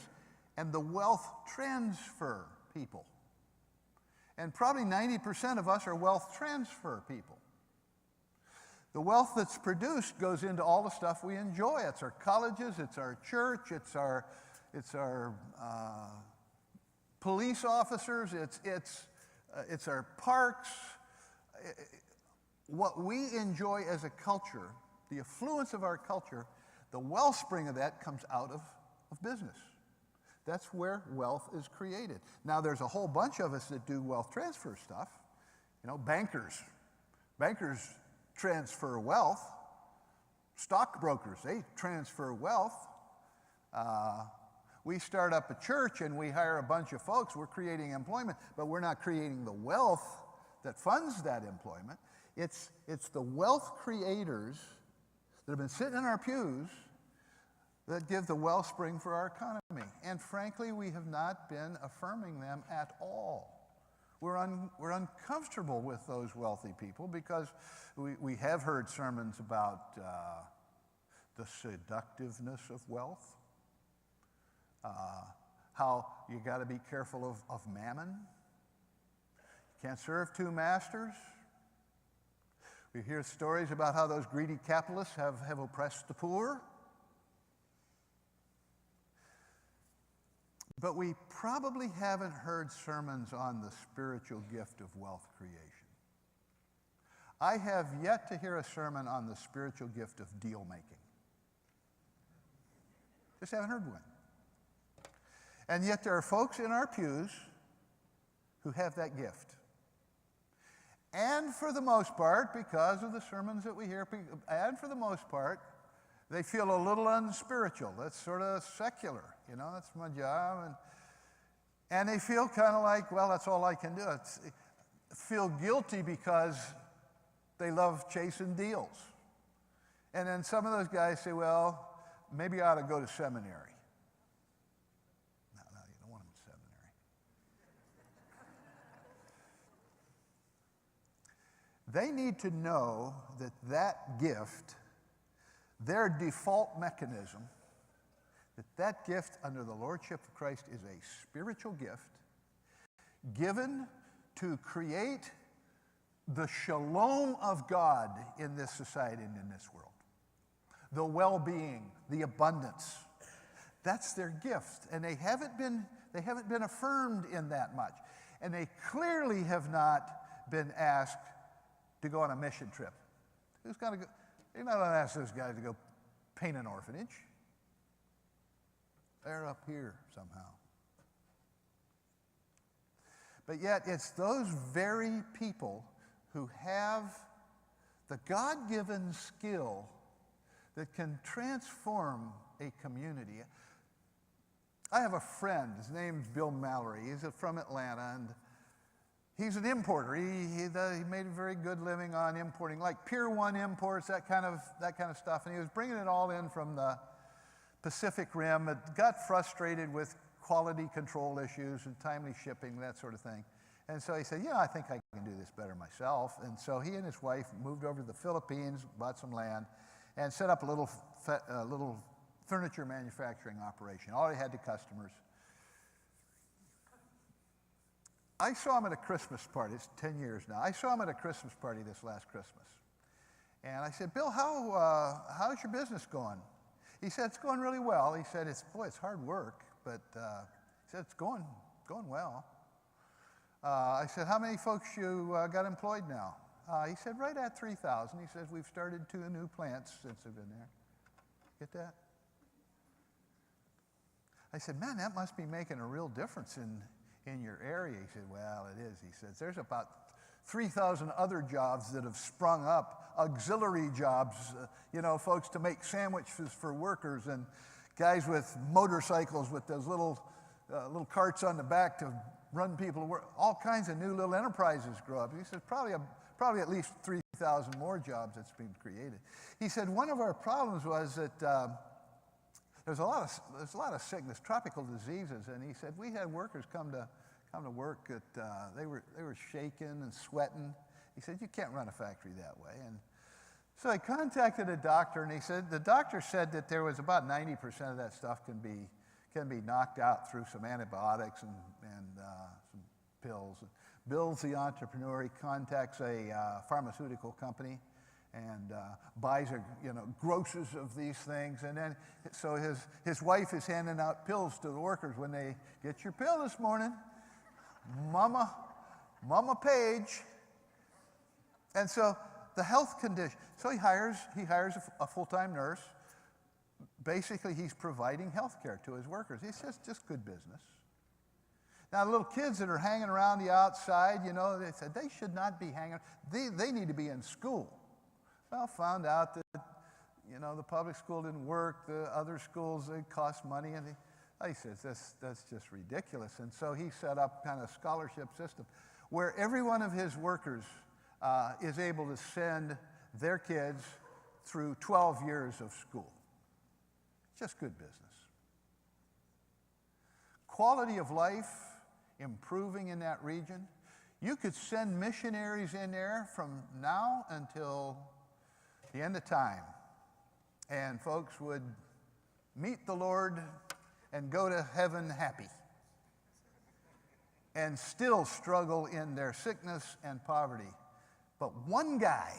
and the wealth transfer people. And probably 90% of us are wealth transfer people. The wealth that's produced goes into all the stuff we enjoy. It's our colleges, it's our church, it's our police officers, it's our parks. What we enjoy as a culture, the affluence of our culture, the wellspring of that comes out of business. That's where wealth is created. Now, there's a whole bunch of us that do wealth transfer stuff. You know, bankers. Bankers transfer wealth. Stockbrokers, they transfer wealth. We start up a church and we hire a bunch of folks. We're creating employment, but we're not creating the wealth that funds that employment. It's the wealth creators that have been sitting in our pews that give the wellspring for our economy. And frankly, we have not been affirming them at all. We're uncomfortable with those wealthy people because we have heard sermons about the seductiveness of wealth, how you got to be careful of mammon. You can't serve two masters. We hear stories about how those greedy capitalists have oppressed the poor. But we probably haven't heard sermons on the spiritual gift of wealth creation. I have yet to hear a sermon on the spiritual gift of deal making. Just haven't heard one. And yet there are folks in our pews who have that gift. And for the most part, because of the sermons that we hear, and for the most part, they feel a little unspiritual. That's sort of secular, you know, that's my job. And they feel kind of like, well, that's all I can do. Feel guilty because they love chasing deals. And then some of those guys say, well, maybe I ought to go to seminary. No, you don't want them in seminary. They need to know that that gift, their default mechanism, that gift under the lordship of Christ is a spiritual gift given to create the shalom of God in this society and in this world. The well-being, the abundance. That's their gift. And they haven't been affirmed in that much. And they clearly have not been asked to go on a mission trip. Who's going to go? You're not going to ask those guys to go paint an orphanage. They're up here somehow. But yet it's those very people who have the God-given skill that can transform a community. I have a friend, his name's Bill Mallory. He's from Atlanta, and he's an importer. He made a very good living on importing, like Pier 1 imports, that kind of stuff. And he was bringing it all in from the Pacific Rim. It got frustrated with quality control issues and timely shipping, that sort of thing. And so he said, I think I can do this better myself. And so he and his wife moved over to the Philippines, bought some land, and set up a little furniture manufacturing operation. Already had the customers. I saw him at a Christmas party. It's 10 years now. I saw him at a Christmas party this last Christmas. And I said, Bill, how's your business going? He said, it's going really well. He said, it's hard work, but he said, it's going well. I said, how many folks you got employed now? He said, right at 3,000. He says, we've started 2 new plants since I've been there. Get that? I said, man, that must be making a real difference in your area. He said, well, it is. He says, there's about 3,000 other jobs that have sprung up, auxiliary jobs, folks to make sandwiches for workers, and guys with motorcycles with those little carts on the back to run people to work. All kinds of new little enterprises grow up. He says, probably at least 3,000 more jobs that's been created. He said, one of our problems was that there's a lot of sickness, tropical diseases, and he said, we had workers come to work that they were shaking and sweating. He said, you can't run a factory that way. And so I contacted a doctor, and the doctor said that there was about 90% of that stuff can be knocked out through some antibiotics and some pills. Bill's the entrepreneur. He contacts a pharmaceutical company and buys grosses of these things. And then, so his wife is handing out pills to the workers when they get your pill this morning. Mama Page. And so the health condition. So he hires a full-time nurse. Basically, he's providing health care to his workers. It's just good business. Now, the little kids that are hanging around the outside, they said they should not be hanging. They need to be in school. Well, found out that, the public school didn't work. The other schools, they cost money. And he says, that's just ridiculous. And so he set up kind of a scholarship system where every one of his workers is able to send their kids through 12 years of school. Just good business. Quality of life improving in that region. You could send missionaries in there from now until the end of time, and folks would meet the Lord and go to heaven happy and still struggle in their sickness and poverty. But one guy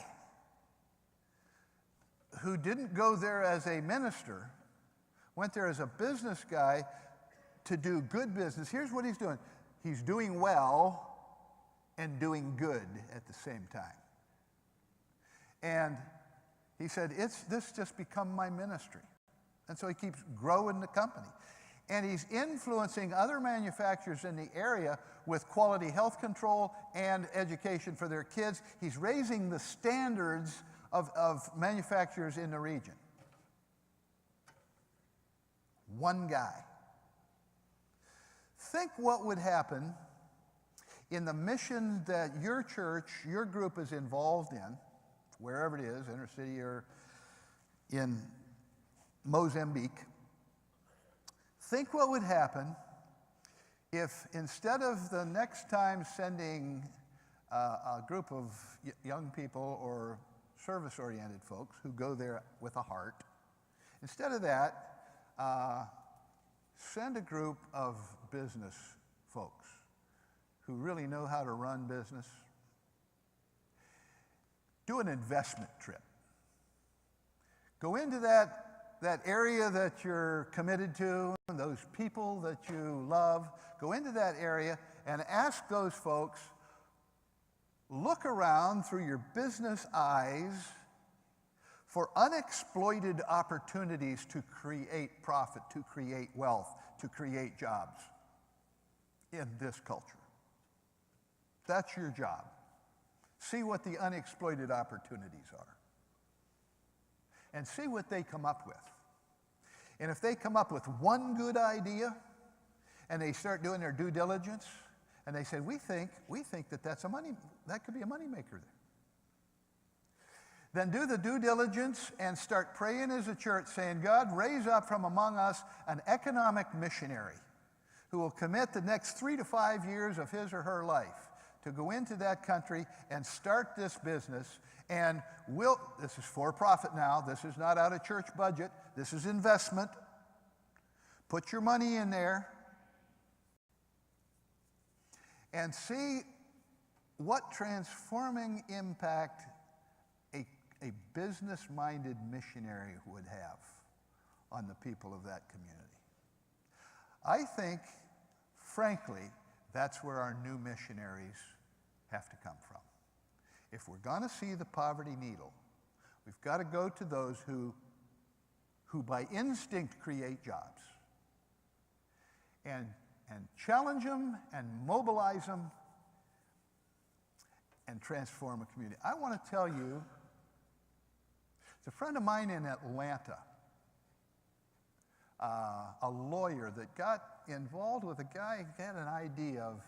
who didn't go there as a minister, went there as a business guy to do good business. Here's what he's doing. He's doing well and doing good at the same time. And he said, this just become my ministry. And so he keeps growing the company. And he's influencing other manufacturers in the area with quality health control and education for their kids. He's raising the standards of manufacturers in the region. One guy. Think what would happen in the mission that your church, your group is involved in, wherever it is, inner city or in Mozambique. Think what would happen if instead of the next time sending a group of young people or service-oriented folks who go there with a heart, instead of that, send a group of business folks who really know how to run business, do an investment trip. Go into that area that you're committed to, those people that you love. Go into that area and ask those folks, look around through your business eyes for unexploited opportunities to create profit, to create wealth, to create jobs in this culture. That's your job. See what the unexploited opportunities are. And see what they come up with. And if they come up with one good idea, and they start doing their due diligence, and they say, we think that could be a moneymaker there. Then do the due diligence and start praying as a church, saying, God, raise up from among us an economic missionary who will commit the next 3 to 5 years of his or her life to go into that country and start this business. And this is for profit now. This is not out of church budget. This is investment. Put your money in there and see what transforming impact a business-minded missionary would have on the people of that community. I think, frankly, that's where our new missionaries have to come from. If we're going to see the poverty needle, we've got to go to those who by instinct create jobs and challenge them and mobilize them and transform a community. I want to tell you, it's a friend of mine in Atlanta, a lawyer that got involved with a guy who had an idea of,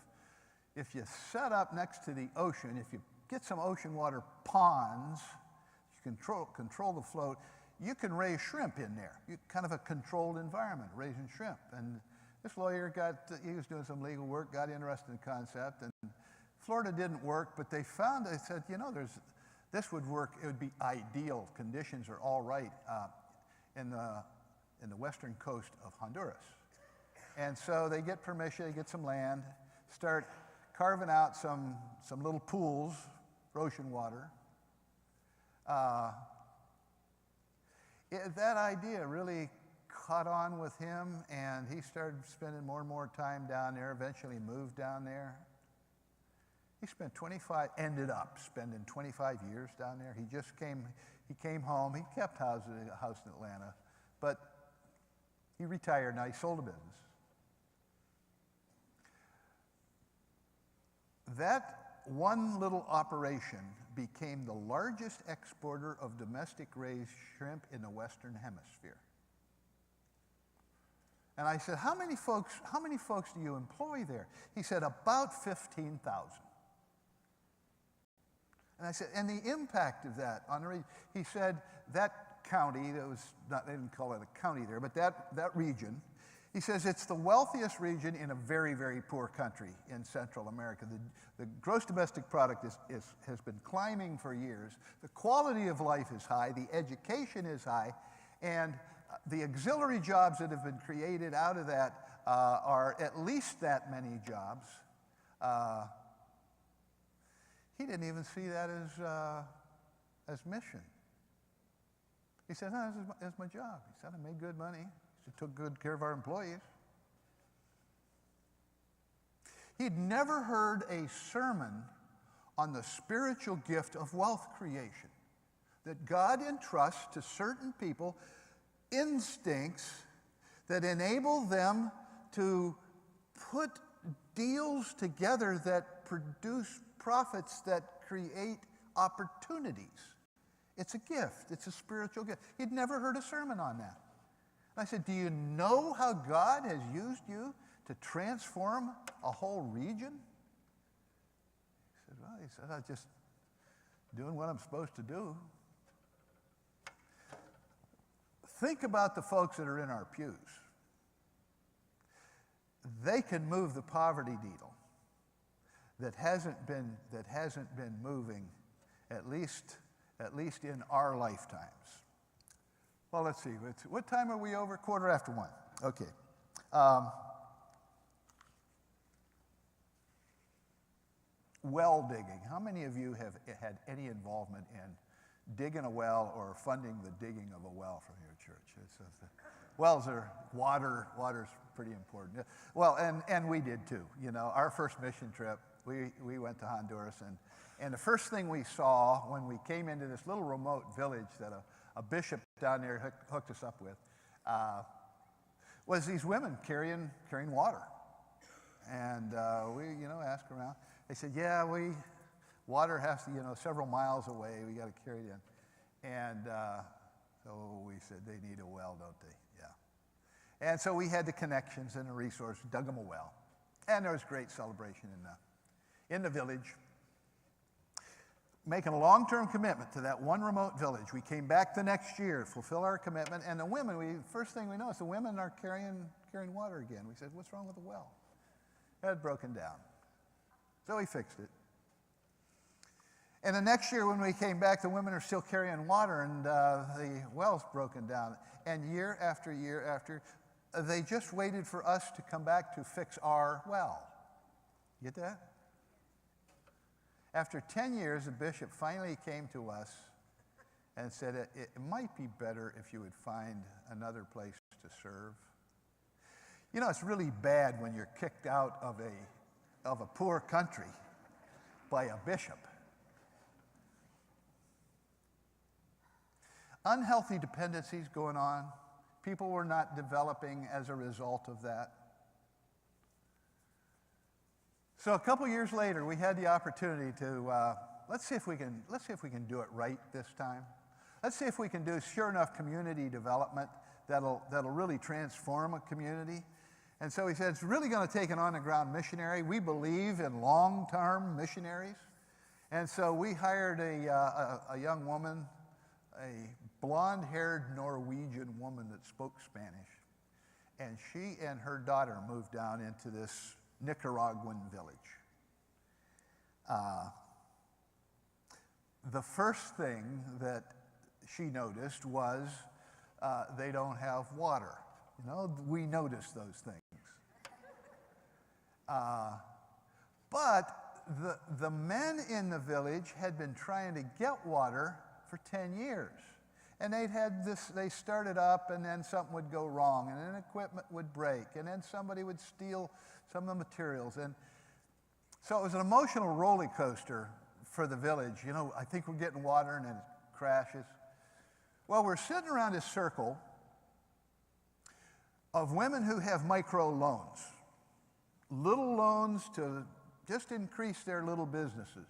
if you set up next to the ocean, if you get some ocean water ponds, you control the float, you can raise shrimp in there. Kind of a controlled environment, raising shrimp. And this lawyer he was doing some legal work, got interested in the concept, and Florida didn't work, but they said, this would work, it would be ideal. Conditions are all right in the western coast of Honduras. And so they get permission, they get some land, start carving out some little pools for ocean water. That idea really caught on with him, and he started spending more and more time down there, eventually moved down there. He ended up spending 25 years down there. He came home, he kept a house in Atlanta, but he retired now, he sold a business. That one little operation became the largest exporter of domestic raised shrimp in the Western Hemisphere. And I said, how many folks do you employ there? He said, about 15,000. And I said, and the impact of that on the region? He said, that county, they didn't call it a county there, but that region, he says it's the wealthiest region in a very, very poor country in Central America. The gross domestic product has been climbing for years. The quality of life is high, the education is high, and the auxiliary jobs that have been created out of that are at least that many jobs. He didn't even see that as mission. He said, no, this is my job. He said, I made good money. He took good care of our employees. He'd never heard a sermon on the spiritual gift of wealth creation, that God entrusts to certain people instincts that enable them to put deals together that produce profits that create opportunities. It's a gift. It's a spiritual gift. He'd never heard a sermon on that. And I said, do you know how God has used you to transform a whole region? He said, I'm just doing what I'm supposed to do. Think about the folks that are in our pews. They can move the poverty needle that hasn't been moving, at least in our lifetimes. Well, let's see. What time are we over? 1:15. Okay. Well digging. How many of you have had any involvement in digging a well or funding the digging of a well from your church? Wells are water's pretty important. Well, and we did too. You know, our first mission trip, we went to Honduras, and the first thing we saw when we came into this little remote village that a bishop down there hooked us up with was these women carrying water. And we, asked around. They said, yeah, water has to, several miles away. We got to carry it in. And so we said, they need a well, don't they? Yeah. And so we had the connections and the resources, dug them a well. And there was great celebration in the village. Making a long-term commitment to that one remote village. We came back the next year to fulfill our commitment. And the women, first thing we noticed, the women are carrying water again. We said, what's wrong with the well? It had broken down. So we fixed it. And the next year when we came back, the women are still carrying water, and the well's broken down. And year after year after, they just waited for us to come back to fix our well. Get that? After 10 years, the bishop finally came to us and said, it might be better if you would find another place to serve. You know, it's really bad when you're kicked out of a poor country by a bishop. Unhealthy dependencies going on. People were not developing as a result of that. So a couple years later, we had the opportunity to let's see if we can do it right this time. Let's see if we can do sure enough community development that'll really transform a community. And so he said, it's really going to take an on-the-ground missionary. We believe in long-term missionaries. And so we hired a young woman, a blonde-haired Norwegian woman that spoke Spanish. And she and her daughter moved down into this Nicaraguan village. The first thing that she noticed was they don't have water. You know, we notice those things. But the men in the village had been trying to get water for 10 years. And they started up, and then something would go wrong, and then equipment would break, and then somebody would steal some of the materials. And so it was an emotional roller coaster for the village. You know, I think we're getting water, and then it crashes. Well, we're sitting around this circle of women who have micro loans, little loans to just increase their little businesses.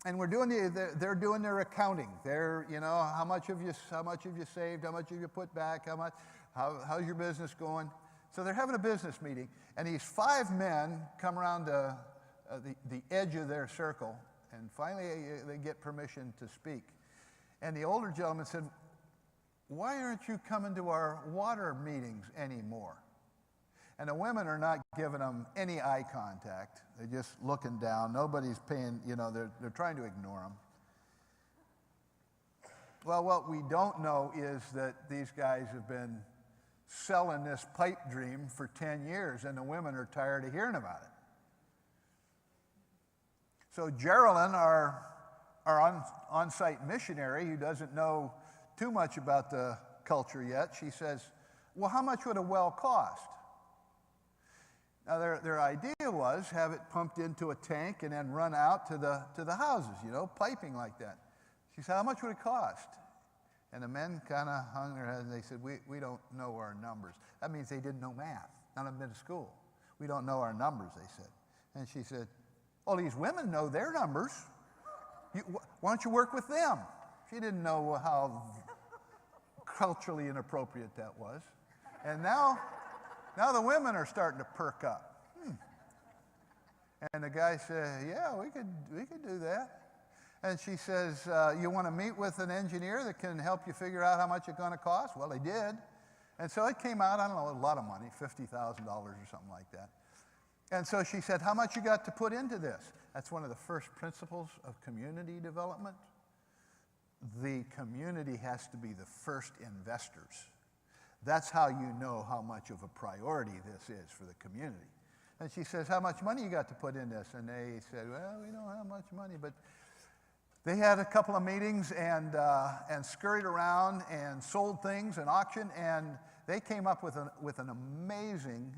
And they're doing their accounting. They're, how much have you saved? How much have you put back? How's your business going? So they're having a business meeting, and these 5 men come around the edge of their circle, and finally they get permission to speak. And the older gentleman said, why aren't you coming to our water meetings anymore? And the women are not giving them any eye contact. They're just looking down. Nobody's paying, they're trying to ignore them. Well, what we don't know is that these guys have been selling this pipe dream for 10 years, and the women are tired of hearing about it. So Geraldine, our on-site missionary, who doesn't know too much about the culture yet, she says, well, how much would a well cost? Now, their idea was have it pumped into a tank and then run out to the houses, piping like that. She said, how much would it cost? And the men kind of hung their heads, and they said, we don't know our numbers. That means they didn't know math. None of them been to school. We don't know our numbers, they said. And she said, well, these women know their numbers. Why don't you work with them? She didn't know how culturally inappropriate that was. And now the women are starting to perk up. And the guy said, yeah, we could do that. And she says, you want to meet with an engineer that can help you figure out how much it's going to cost? Well, they did. And so it came out, I don't know, a lot of money, $50,000 or something like that. And so she said, how much you got to put into this? That's one of the first principles of community development. The community has to be the first investors. That's how you know how much of a priority this is for the community. And she says, how much money you got to put in this? And they said, well, we don't have much money. But they had a couple of meetings and scurried around and sold things and auctioned, and they came up with an amazing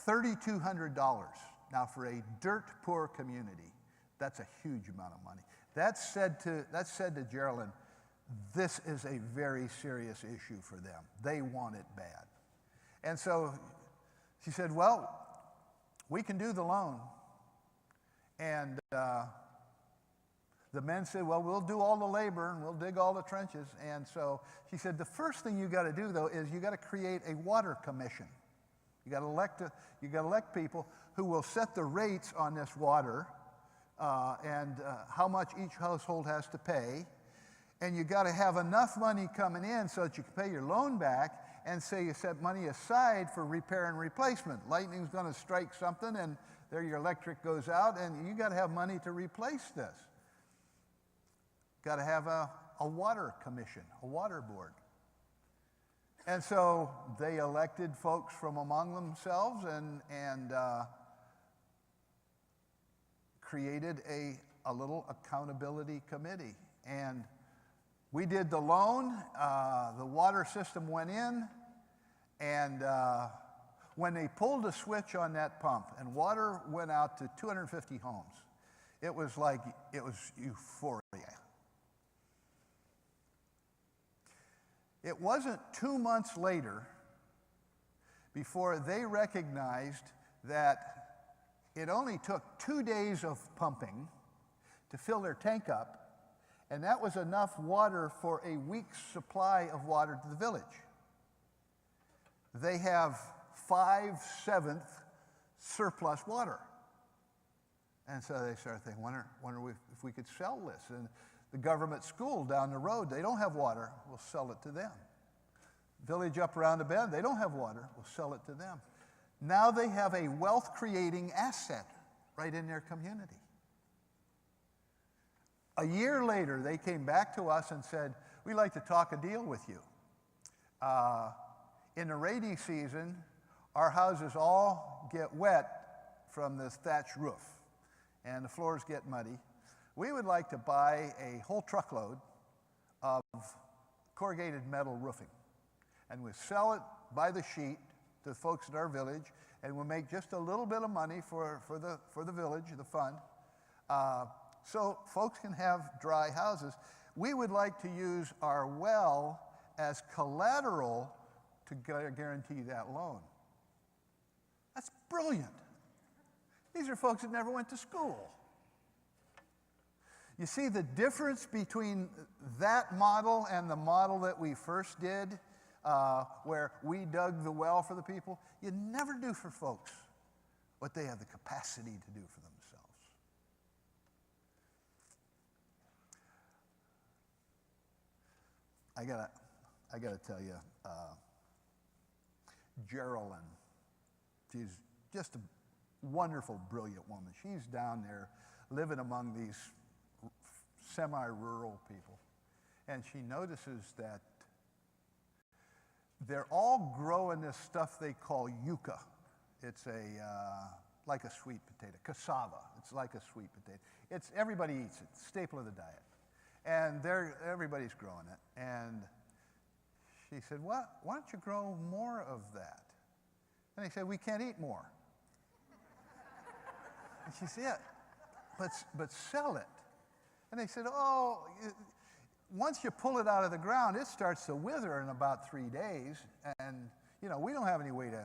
$3,200. Now, for a dirt poor community, that's a huge amount of money. That said to Geraldine, this is a very serious issue for them. They want it bad. And so she said, well, we can do the loan. And the men said, well, we'll do all the labor and we'll dig all the trenches. And so she said, the first thing you got to do, though, is you got to create a water commission. You got to elect people who will set the rates on this water and how much each household has to pay. And you got to have enough money coming in so that you can pay your loan back, and say you set money aside for repair and replacement. Lightning's going to strike something, and there your electric goes out, and you got to have money to replace this. Got to have a water commission, a water board. And so they elected folks from among themselves and created a little accountability committee. And we did the loan, the water system went in, and when they pulled a switch on that pump and water went out to 250 homes, it was euphoria. It wasn't 2 months later before they recognized that it only took 2 days of pumping to fill their tank up, and that was enough water for a week's supply of water to the village. They have 5/7 surplus water. And so they started thinking, wonder if we could sell this. And the government school down the road, they don't have water, we'll sell it to them. Village up around the bend, they don't have water, we'll sell it to them. Now they have a wealth-creating asset right in their community. A year later, they came back to us and said, we'd like to talk a deal with you. In the rainy season, our houses all get wet from this thatched roof, and the floors get muddy. We would like to buy a whole truckload of corrugated metal roofing, and we'll sell it by the sheet to the folks at our village, and we'll make just a little bit of money for the village, the fund, so folks can have dry houses. We would like to use our well as collateral to guarantee that loan. That's brilliant. These are folks that never went to school. You see the difference between that model and the model that we first did, where we dug the well for the people? You never do for folks what they have the capacity to do for themselves. I gotta tell you, Geraldine, she's just a wonderful, brilliant woman. She's down there living among these semi-rural people, and she notices that they're all growing this stuff they call yucca. It's like a sweet potato, cassava. It's like a sweet potato. Everybody eats it, staple of the diet. And everybody's growing it. And she said, why don't you grow more of that? And they said, we can't eat more. And she said, yeah, but sell it. And they said, once you pull it out of the ground, it starts to wither in about 3 days. And, we don't have any way to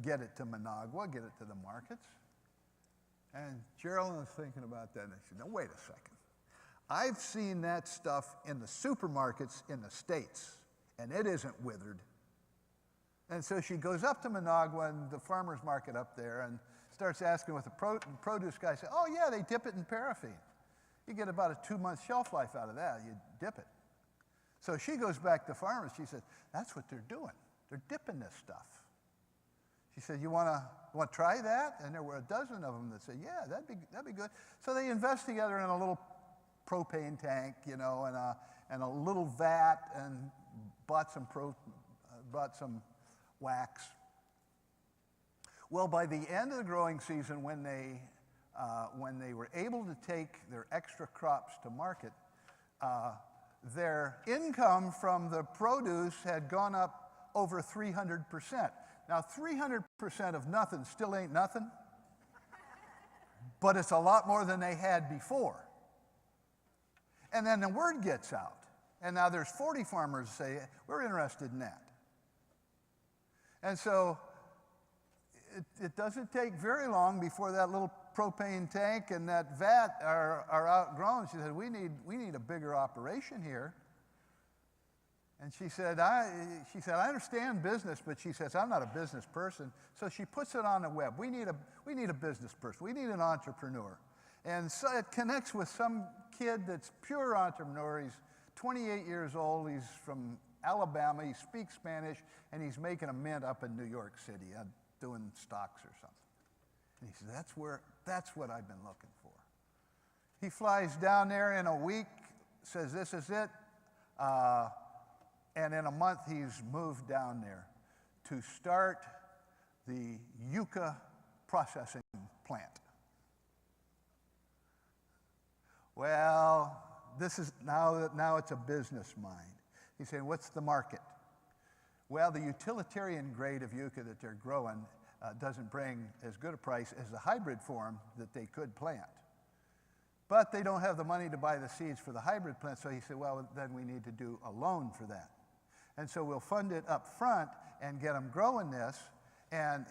get it to Managua, get it to the markets. And Geraldine was thinking about that, and she said, no, wait a second. I've seen that stuff in the supermarkets in the States, and it isn't withered. And so she goes up to Managua and the farmer's market up there and starts asking what the produce guy said. Oh, yeah, they dip it in paraffin. You get about a 2-month shelf life out of that. You dip it. So she goes back to farmers. She says, that's what they're doing. They're dipping this stuff. She said, you want to try that? And there were a dozen of them that said, yeah, that'd be good. So they invest together in a little propane tank, and a little vat, and bought some brought some wax. Well, by the end of the growing season, when they were able to take their extra crops to market, their income from the produce had gone up over 300%. Now, 300% of nothing still ain't nothing, but it's a lot more than they had before. And then the word gets out, and now there's 40 farmers who say, we're interested in that. And so it doesn't take very long before that little propane tank and that vat are outgrown. She said, we need a bigger operation here. And she said, I understand business, but she says, I'm not a business person. So she puts it on the web. We need a business person. We need an entrepreneur. And so it connects with some kid that's pure entrepreneur. He's 28 years old. He's from Alabama. He speaks Spanish, and he's making a mint up in New York City, doing stocks or something. And he said, that's what I've been looking for. He flies down there in a week, says, this is it. And in a month, he's moved down there to start the yucca processing plant. Well, this is now it's a business mind. He's saying, what's the market? Well, the utilitarian grade of yucca that they're growing doesn't bring as good a price as the hybrid form that they could plant. But they don't have the money to buy the seeds for the hybrid plant, so he said, well, then we need to do a loan for that. And so we'll fund it up front and get them growing this. And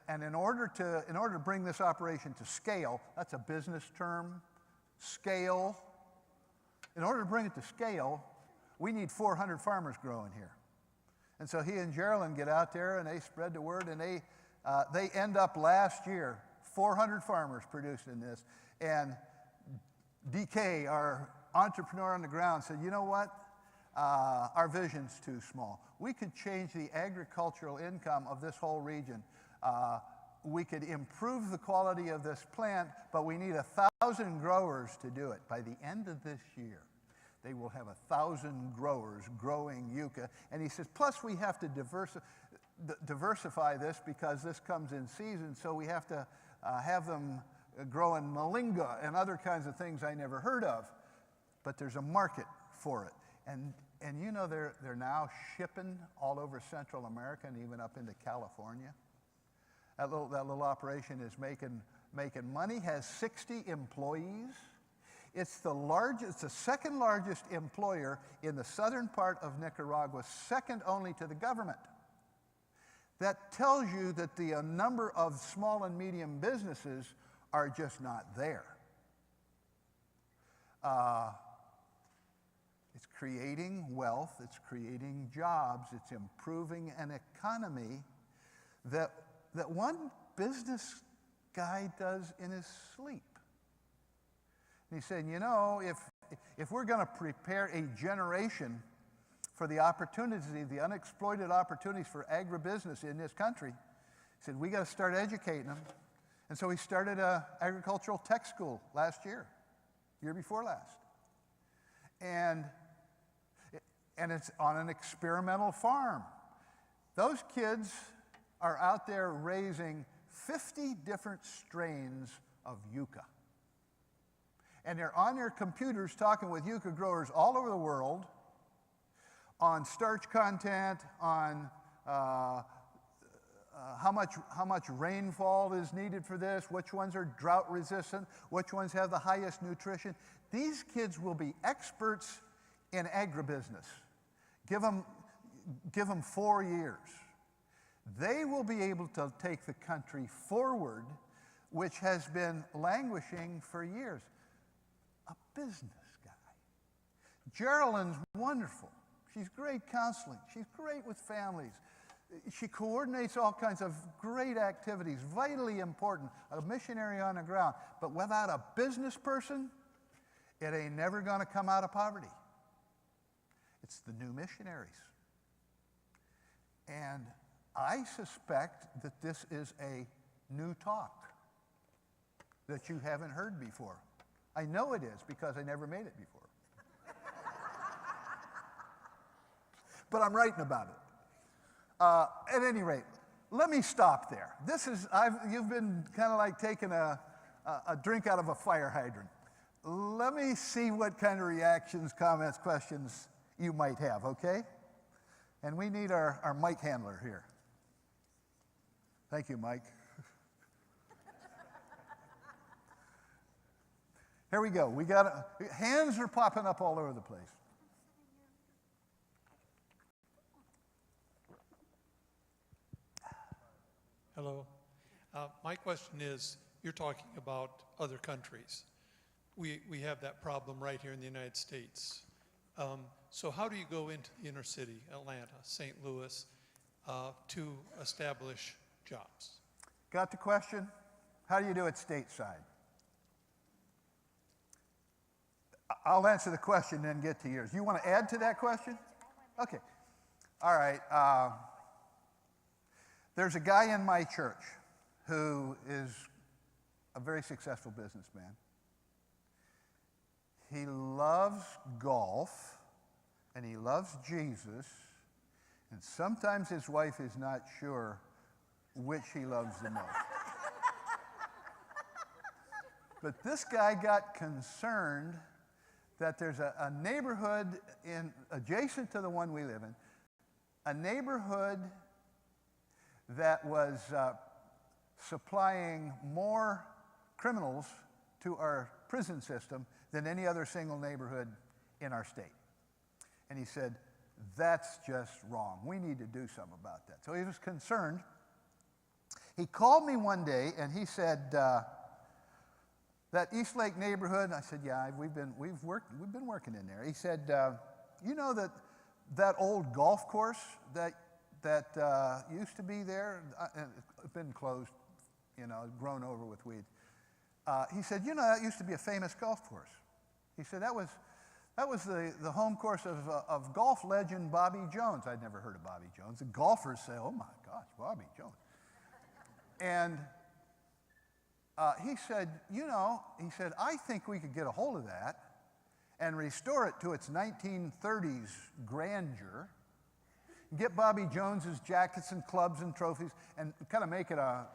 in order to bring this operation to scale, that's a business term, scale. In order to bring it to scale, we need 400 farmers growing here. And so he and Geraldine get out there and they spread the word, and they end up last year, 400 farmers producing this. And DK, our entrepreneur on the ground, said, you know what? Our vision's too small. We could change the agricultural income of this whole region. We could improve the quality of this plant, but we need 1,000 growers to do it. By the end of this year, they will have 1,000 growers growing yucca. And he says, plus we have to diversify this because this comes in season, so we have to have them growing moringa and other kinds of things I never heard of. But there's a market for it. And you know, they're now shipping all over Central America and even up into California. That little operation is making money, has 60 employees. It's the second largest employer in the southern part of Nicaragua, second only to the government. That tells you that the number of small and medium businesses are just not there. It's creating wealth, it's creating jobs, it's improving an economy that one business guy does in his sleep. And he's saying, you know, if we're going to prepare a generation for the opportunities, the unexploited opportunities for agribusiness in this country, he said, we got to start educating them. And so he started an agricultural tech school last year before last. And it's on an experimental farm. Those kids are out there raising 50 different strains of yucca. And they're on their computers talking with yucca growers all over the world on starch content, on how much rainfall is needed for this, which ones are drought resistant, which ones have the highest nutrition. These kids will be experts in agribusiness. Give them 4 years. They will be able to take the country forward, which has been languishing for years. A business guy. Geraldine's wonderful. She's great counseling. She's great with families. She coordinates all kinds of great activities, vitally important, a missionary on the ground. But without a business person, it ain't never going to come out of poverty. It's the new missionaries. And I suspect that this is a new talk that you haven't heard before. I know it is because I never made it before. But I'm writing about it. At any rate, let me stop there. You've been kind of like taking a drink out of a fire hydrant. Let me see what kind of reactions, comments, questions you might have, okay? And we need our mic handler here. Thank you, Mike. Here we go. Hands are popping up all over the place. Hello. My question is, you're talking about other countries. We have that problem right here in the United States. So how do you go into the inner city, Atlanta, St. Louis, to establish jobs? Got the question? How do you do it stateside? I'll answer the question and then get to yours. You want to add to that question? Okay. All right. There's a guy in my church who is a very successful businessman. He loves golf, and he loves Jesus, and sometimes his wife is not sure which he loves the most. But this guy got concerned that there's a neighborhood adjacent to the one we live in, a neighborhood that was supplying more criminals to our prison system than any other single neighborhood in our state. And he said, that's just wrong. We need to do something about that. So he was concerned. He called me one day and he said, that East Lake neighborhood, I said, yeah, we've been working in there. He said, you know that old golf course that used to be there, it's been closed, grown over with weeds. He said, that used to be a famous golf course. He said that was the home course of golf legend Bobby Jones. I'd never heard of Bobby Jones. The golfers say, oh my gosh, Bobby Jones. And he said, I think we could get a hold of that and restore it to its 1930s grandeur, get Bobby Jones's jackets and clubs and trophies, and kind of make it a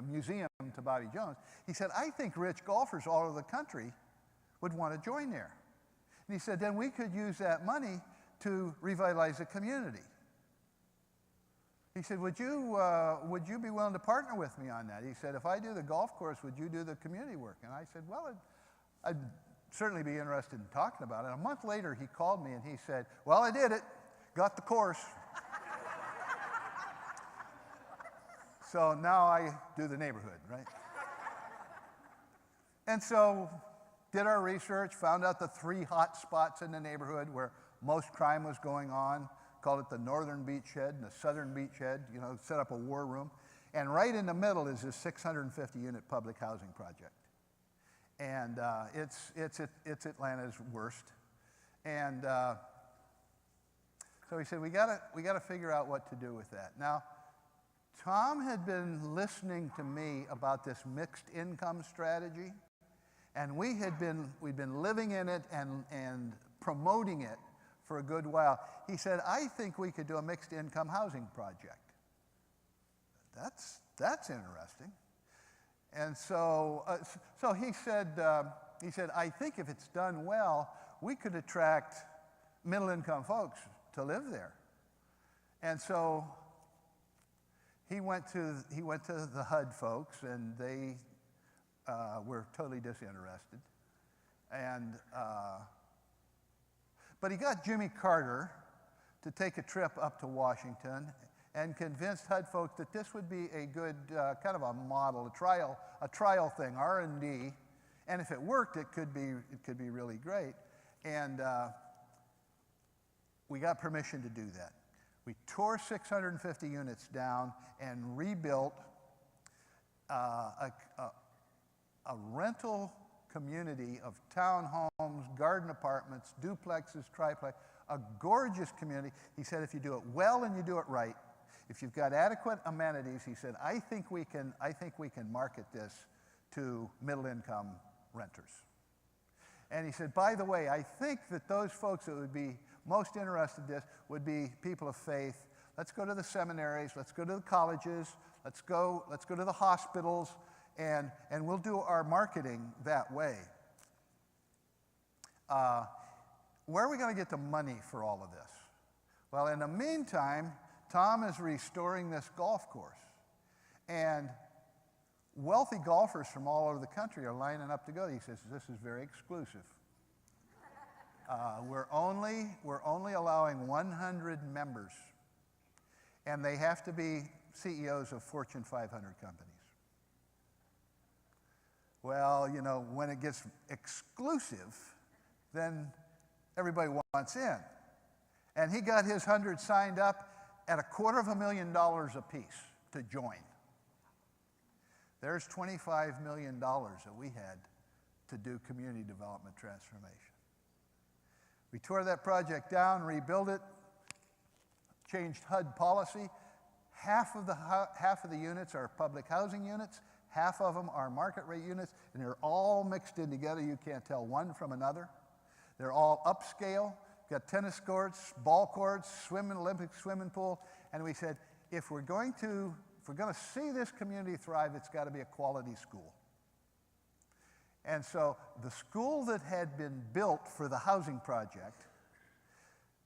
museum to Bobby Jones. He said, I think rich golfers all over the country would want to join there. And he said, then we could use that money to revitalize the community. He said, would you be willing to partner with me on that? He said, if I do the golf course, would you do the community work? And I said, well, I'd certainly be interested in talking about it. A month later, he called me and he said, well, I did it, got the course. So now I do the neighborhood, right? And so did our research, found out the 3 hot spots in the neighborhood where most crime was going on. Called it the Northern Beachhead and the Southern Beachhead, set up a war room. And right in the middle is this 650-unit public housing project. And it's Atlanta's worst. And so he said, we gotta figure out what to do with that. Now, Tom had been listening to me about this mixed income strategy, and we'd been living in it and promoting it for a good while. He said, I think we could do a mixed income housing project. That's interesting. And so he said, I think if it's done well, we could attract middle income folks to live there. And so he went to the HUD folks, and they were totally disinterested. But he got Jimmy Carter to take a trip up to Washington and convinced HUD folks that this would be a good kind of a model, a trial thing, R&D, and if it worked, it could be really great. And we got permission to do that. We tore 650 units down and rebuilt a rental community of townhomes, garden apartments, duplexes, triplex, a gorgeous community. He said, if you do it well and you do it right, if you've got adequate amenities, he said, I think we can market this to middle-income renters. And he said, by the way, I think that those folks that would be most interested in this would be people of faith, let's go to the seminaries, let's go to the colleges, let's go to the hospitals, and we'll do our marketing that way. Where are we going to get the money for all of this? Well, in the meantime, Tom is restoring this golf course. And wealthy golfers from all over the country are lining up to go. He says, this is very exclusive. We're only allowing 100 members. And they have to be CEOs of Fortune 500 companies. Well, you know, when it gets exclusive, then everybody wants in. And he got his 100 signed up at $250,000 apiece to join. There's $25 million that we had to do community development transformation. We tore that project down, rebuilt it, changed HUD policy. Half of the units are public housing units, half of them are market rate units, and they're all mixed in together. You can't tell one from another. They're all upscale. Got tennis courts, ball courts, Olympic swimming pool, and we said, if we're going to see this community thrive, it's got to be a quality school. And so the school that had been built for the housing project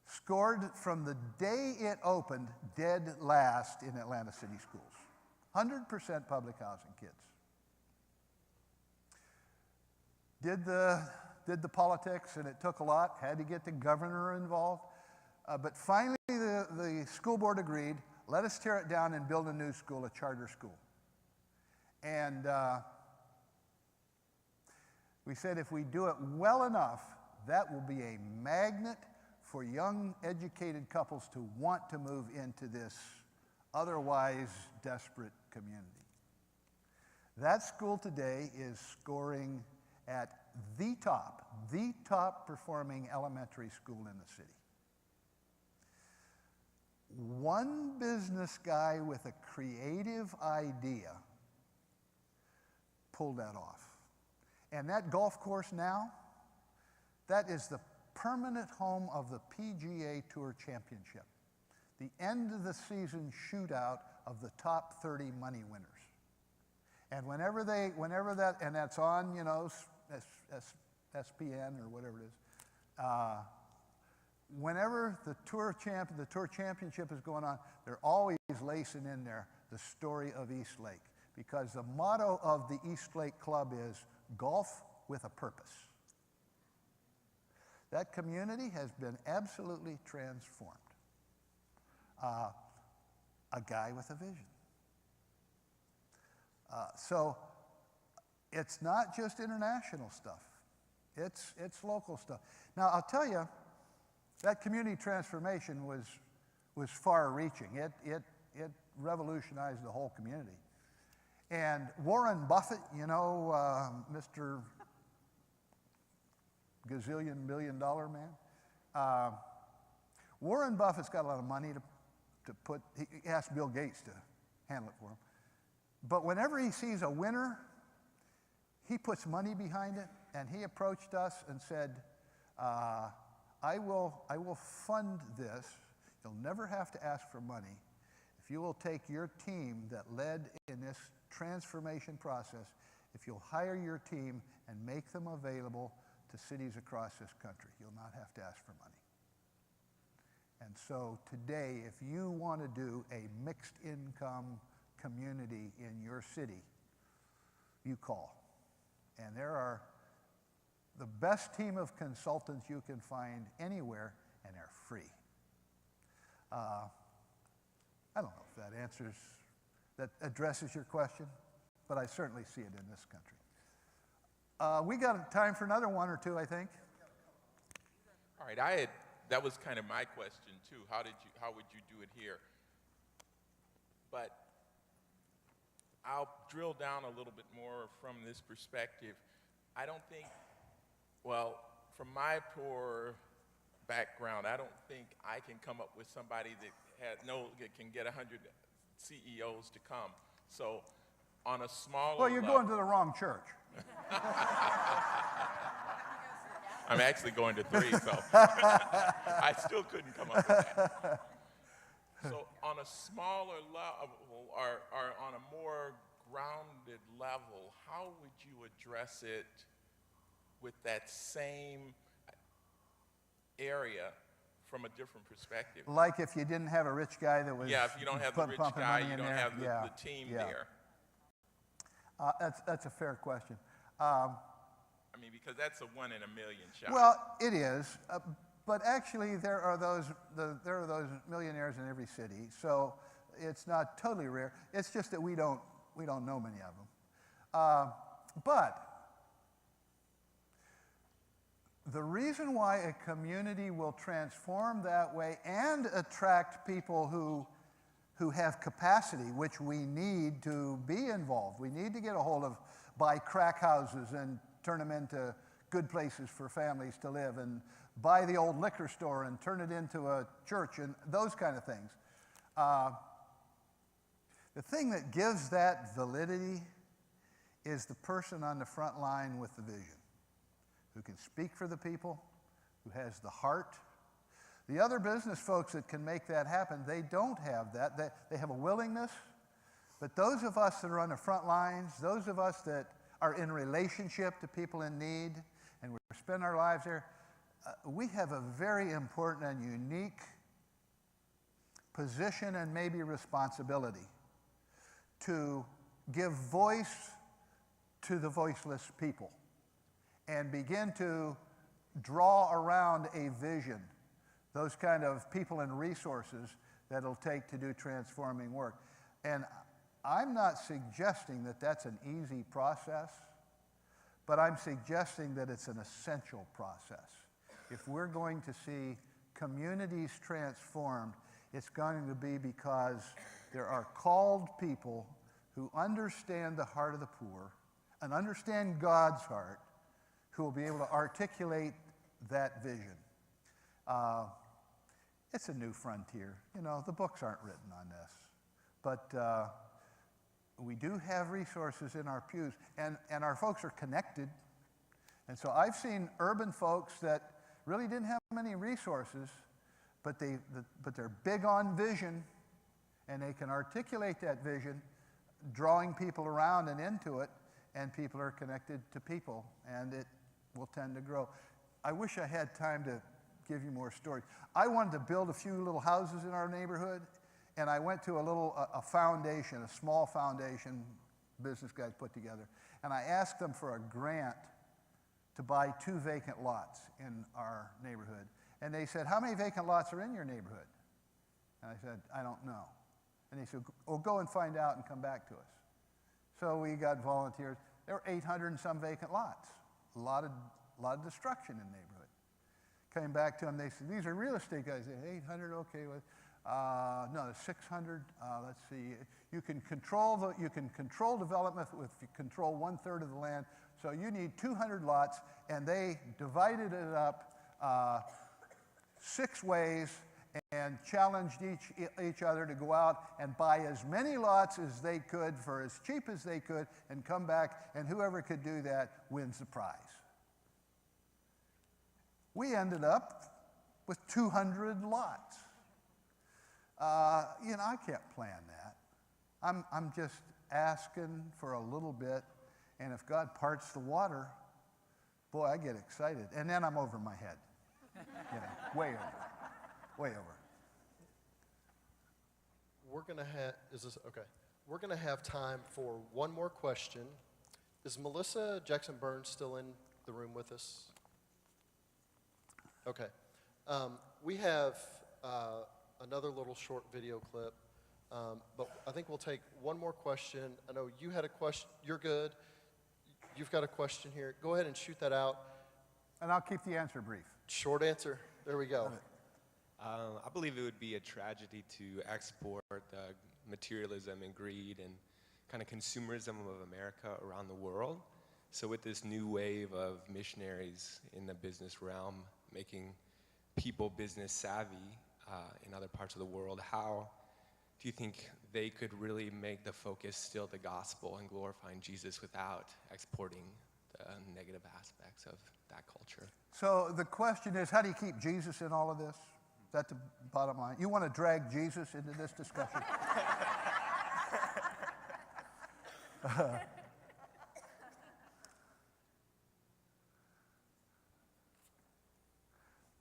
scored from the day it opened dead last in Atlanta City schools. 100% public housing kids. Did the politics, and it took a lot, had to get the governor involved. But finally, the school board agreed, let us tear it down and build a new school, a charter school. And we said if we do it well enough, that will be a magnet for young, educated couples to want to move into this otherwise desperate community. That school today is scoring at the top performing elementary school in the city. One business guy with a creative idea pulled that off. And that golf course now, that is the permanent home of the PGA Tour Championship. The end of the season shootout of the top 30 money winners. And whenever that, and that's on, you know, SPN or whatever it is, whenever the tour championship is going on, they're always lacing in there the story of East Lake, because the motto of the East Lake Club is golf with a purpose. That community has been absolutely transformed. A guy with a vision. So it's not just international stuff. It's local stuff. Now, I'll tell you, that community transformation was far-reaching. It revolutionized the whole community. And Warren Buffett, you know, Mr. Gazillion billion dollar man, Warren Buffett's got a lot of money to put. He asked Bill Gates to handle it for him. But whenever he sees a winner, he puts money behind it, and he approached us and said, I will fund this. You'll never have to ask for money if you will take your team that led in this transformation process, if you'll hire your team and make them available to cities across this country. You'll not have to ask for money. And so today, if you want to do a mixed income community in your city, you call. And there are the best team of consultants you can find anywhere, and they're free. I don't know if that addresses your question, but I certainly see it in this country. We got time for another one or two, I think. All right, that was kind of my question too. How would you do it here? But I'll drill down a little bit more from this perspective. I don't think, well, from my poor background, I don't think I can come up with somebody that can get 100 CEOs to come. So on a smaller Well, you're going to the wrong church. I'm actually going to 3, so I still couldn't come up with that. So on a smaller level or on a more grounded level, how would you address it with that same area from a different perspective? Like if you didn't have a rich guy that was If you don't have the rich pumping guy, money you in don't there. have Yeah, the team yeah. there. That's a fair question. I mean, because that's a 1 in a million shot. Well, it is, but actually there are those millionaires in every city, so it's not totally rare. It's just that we don't know many of them. But the reason why a community will transform that way and attract people who have capacity, which we need to be involved. We need to get a hold of, buy crack houses and turn them into good places for families to live, and buy the old liquor store and turn it into a church, and those kind of things. The thing that gives that validity is the person on the front line with the vision, who can speak for the people, who has the heart. The other business folks that can make that happen, they don't have that. They have a willingness, but those of us that are on the front lines, those of us that are in relationship to people in need, and we spend our lives there, we have a very important and unique position and maybe responsibility to give voice to the voiceless people and begin to draw around a vision, those kind of people and resources that it'll take to do transforming work. And I'm not suggesting that that's an easy process, but I'm suggesting that it's an essential process. If we're going to see communities transformed, it's going to be because there are called people who understand the heart of the poor and understand God's heart, who will be able to articulate that vision. It's a new frontier. You know, the books aren't written on this. But we do have resources in our pews, and our folks are connected. And so I've seen urban folks that really didn't have many resources, but they're big on vision, and they can articulate that vision, drawing people around and into it, and people are connected to people, and it will tend to grow. I wish I had time to give you more stories. I wanted to build a few little houses in our neighborhood, and I went to a foundation, a small foundation business guys put together, and I asked them for a grant to buy 2 vacant lots in our neighborhood. And they said, "How many vacant lots are in your neighborhood?" And I said, "I don't know." And they said, "Well, go and find out and come back to us." So we got volunteers. There were 800 and some vacant lots. A lot of destruction in the neighborhood. Came back to them, they said, "These are real estate guys." They said, 800, okay. No, 600. Let's see. You can control development if you control 1/3 of the land. So you need 200 lots, and they divided it up 6 ways and challenged each other to go out and buy as many lots as they could for as cheap as they could and come back, and whoever could do that wins the prize. We ended up with 200 lots. You know, I can't plan that. I'm just asking for a little bit, and if God parts the water, boy, I get excited. And then I'm over my head. You know, way over. We're gonna have, is this, okay. We're gonna have time for one more question. Is Melissa Jackson Burns still in the room with us? Okay. We have another little short video clip, but I think we'll take one more question. I know you had a question. You're good. You've got a question here. Go ahead and shoot that out. And I'll keep the answer brief. Short answer. There we go. I believe it would be a tragedy to export materialism and greed and kind of consumerism of America around the world. So with this new wave of missionaries in the business realm, making people business savvy in other parts of the world, how do you think they could really make the focus still the gospel and glorifying Jesus without exporting the negative aspects of that culture? So the question is, how do you keep Jesus in all of this? Is that the bottom line? You want to drag Jesus into this discussion?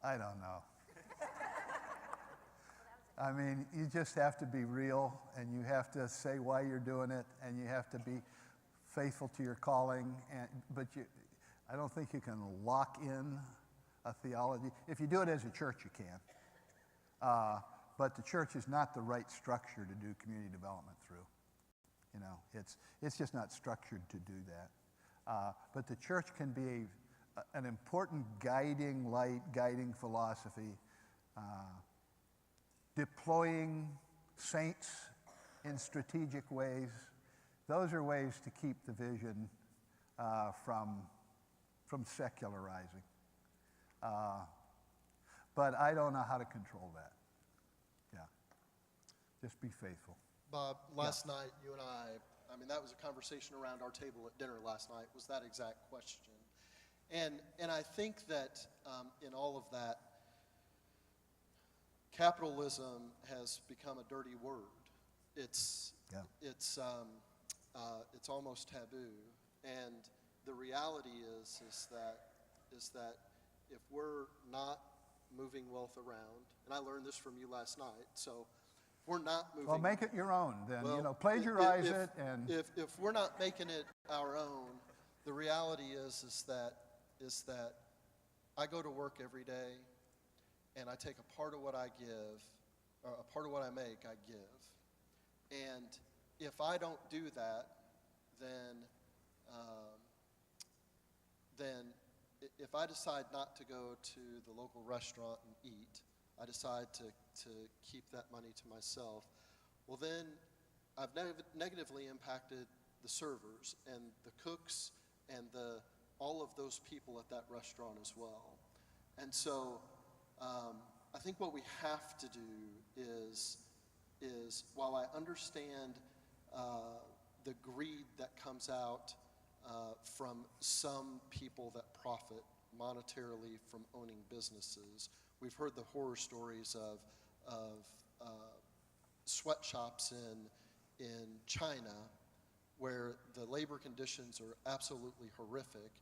I don't know. I mean, you just have to be real, and you have to say why you're doing it, and you have to be faithful to your calling. But I don't think you can lock in a theology. If you do it as a church, you can. But the church is not the right structure to do community development through. You know, it's just not structured to do that. But the church can be an important guiding light, guiding philosophy, deploying saints in strategic ways. Those are ways to keep the vision from secularizing. But I don't know how to control that. Yeah. Just be faithful. Bob, last night, you and I mean, that was a conversation around our table at dinner last night, was that exact question. And I think that in all of that, capitalism has become a dirty word. It's almost taboo. And the reality is that if we're not moving wealth around, and I learned this from you last night, so if we're not moving... Well, make it your own then, well, plagiarize it and... If we're not making it our own, the reality is that I go to work every day, and I take a part of what I give, or a part of what I make, I give. And if I don't do that, then if I decide not to go to the local restaurant and eat, I decide to keep that money to myself, well then I've negatively impacted the servers and the cooks and all of those people at that restaurant as well. And so I think what we have to do is while I understand the greed that comes out from some people that profit monetarily from owning businesses. We've heard the horror stories of sweatshops in China where the labor conditions are absolutely horrific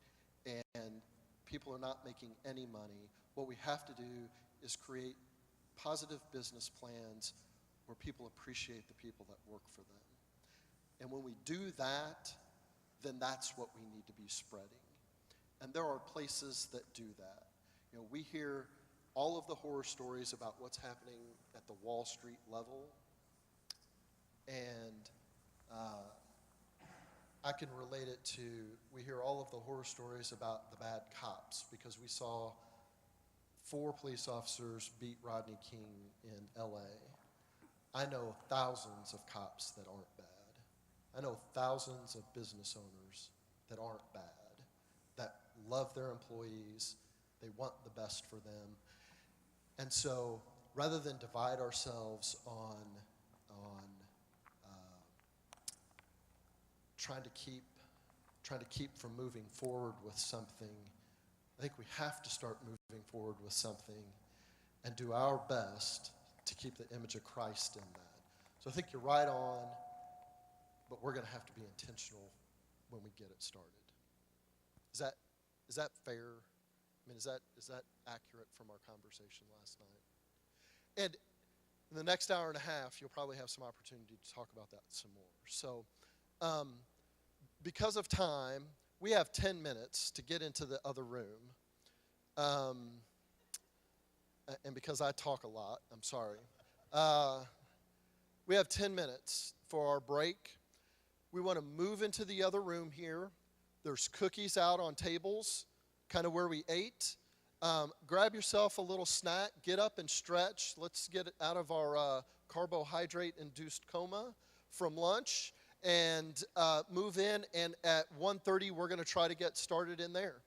and people are not making any money. What we have to do is create positive business plans where people appreciate the people that work for them. And when we do that, then that's what we need to be spreading. And there are places that do that. You know, we hear all of the horror stories about what's happening at the Wall Street level. And I can relate it to, we hear all of the horror stories about the bad cops because we saw 4 police officers beat Rodney King in LA. I know thousands of cops that aren't bad. I know thousands of business owners that aren't bad, that love their employees, they want the best for them. And so rather than divide ourselves on trying to keep from moving forward with something, I think we have to start moving forward with something and do our best to keep the image of Christ in that. So I think you're right on, but we're going to have to be intentional when we get it started. Is that fair? I mean, is that accurate from our conversation last night? And in the next hour and a half, you'll probably have some opportunity to talk about that some more. So because of time, we have 10 minutes to get into the other room. And because I talk a lot, I'm sorry. We have 10 minutes for our break. We want to move into the other room here. There's cookies out on tables, kind of where we ate. Grab yourself a little snack, get up and stretch. Let's get out of our carbohydrate-induced coma from lunch and move in. And at 1:30, we're going to try to get started in there.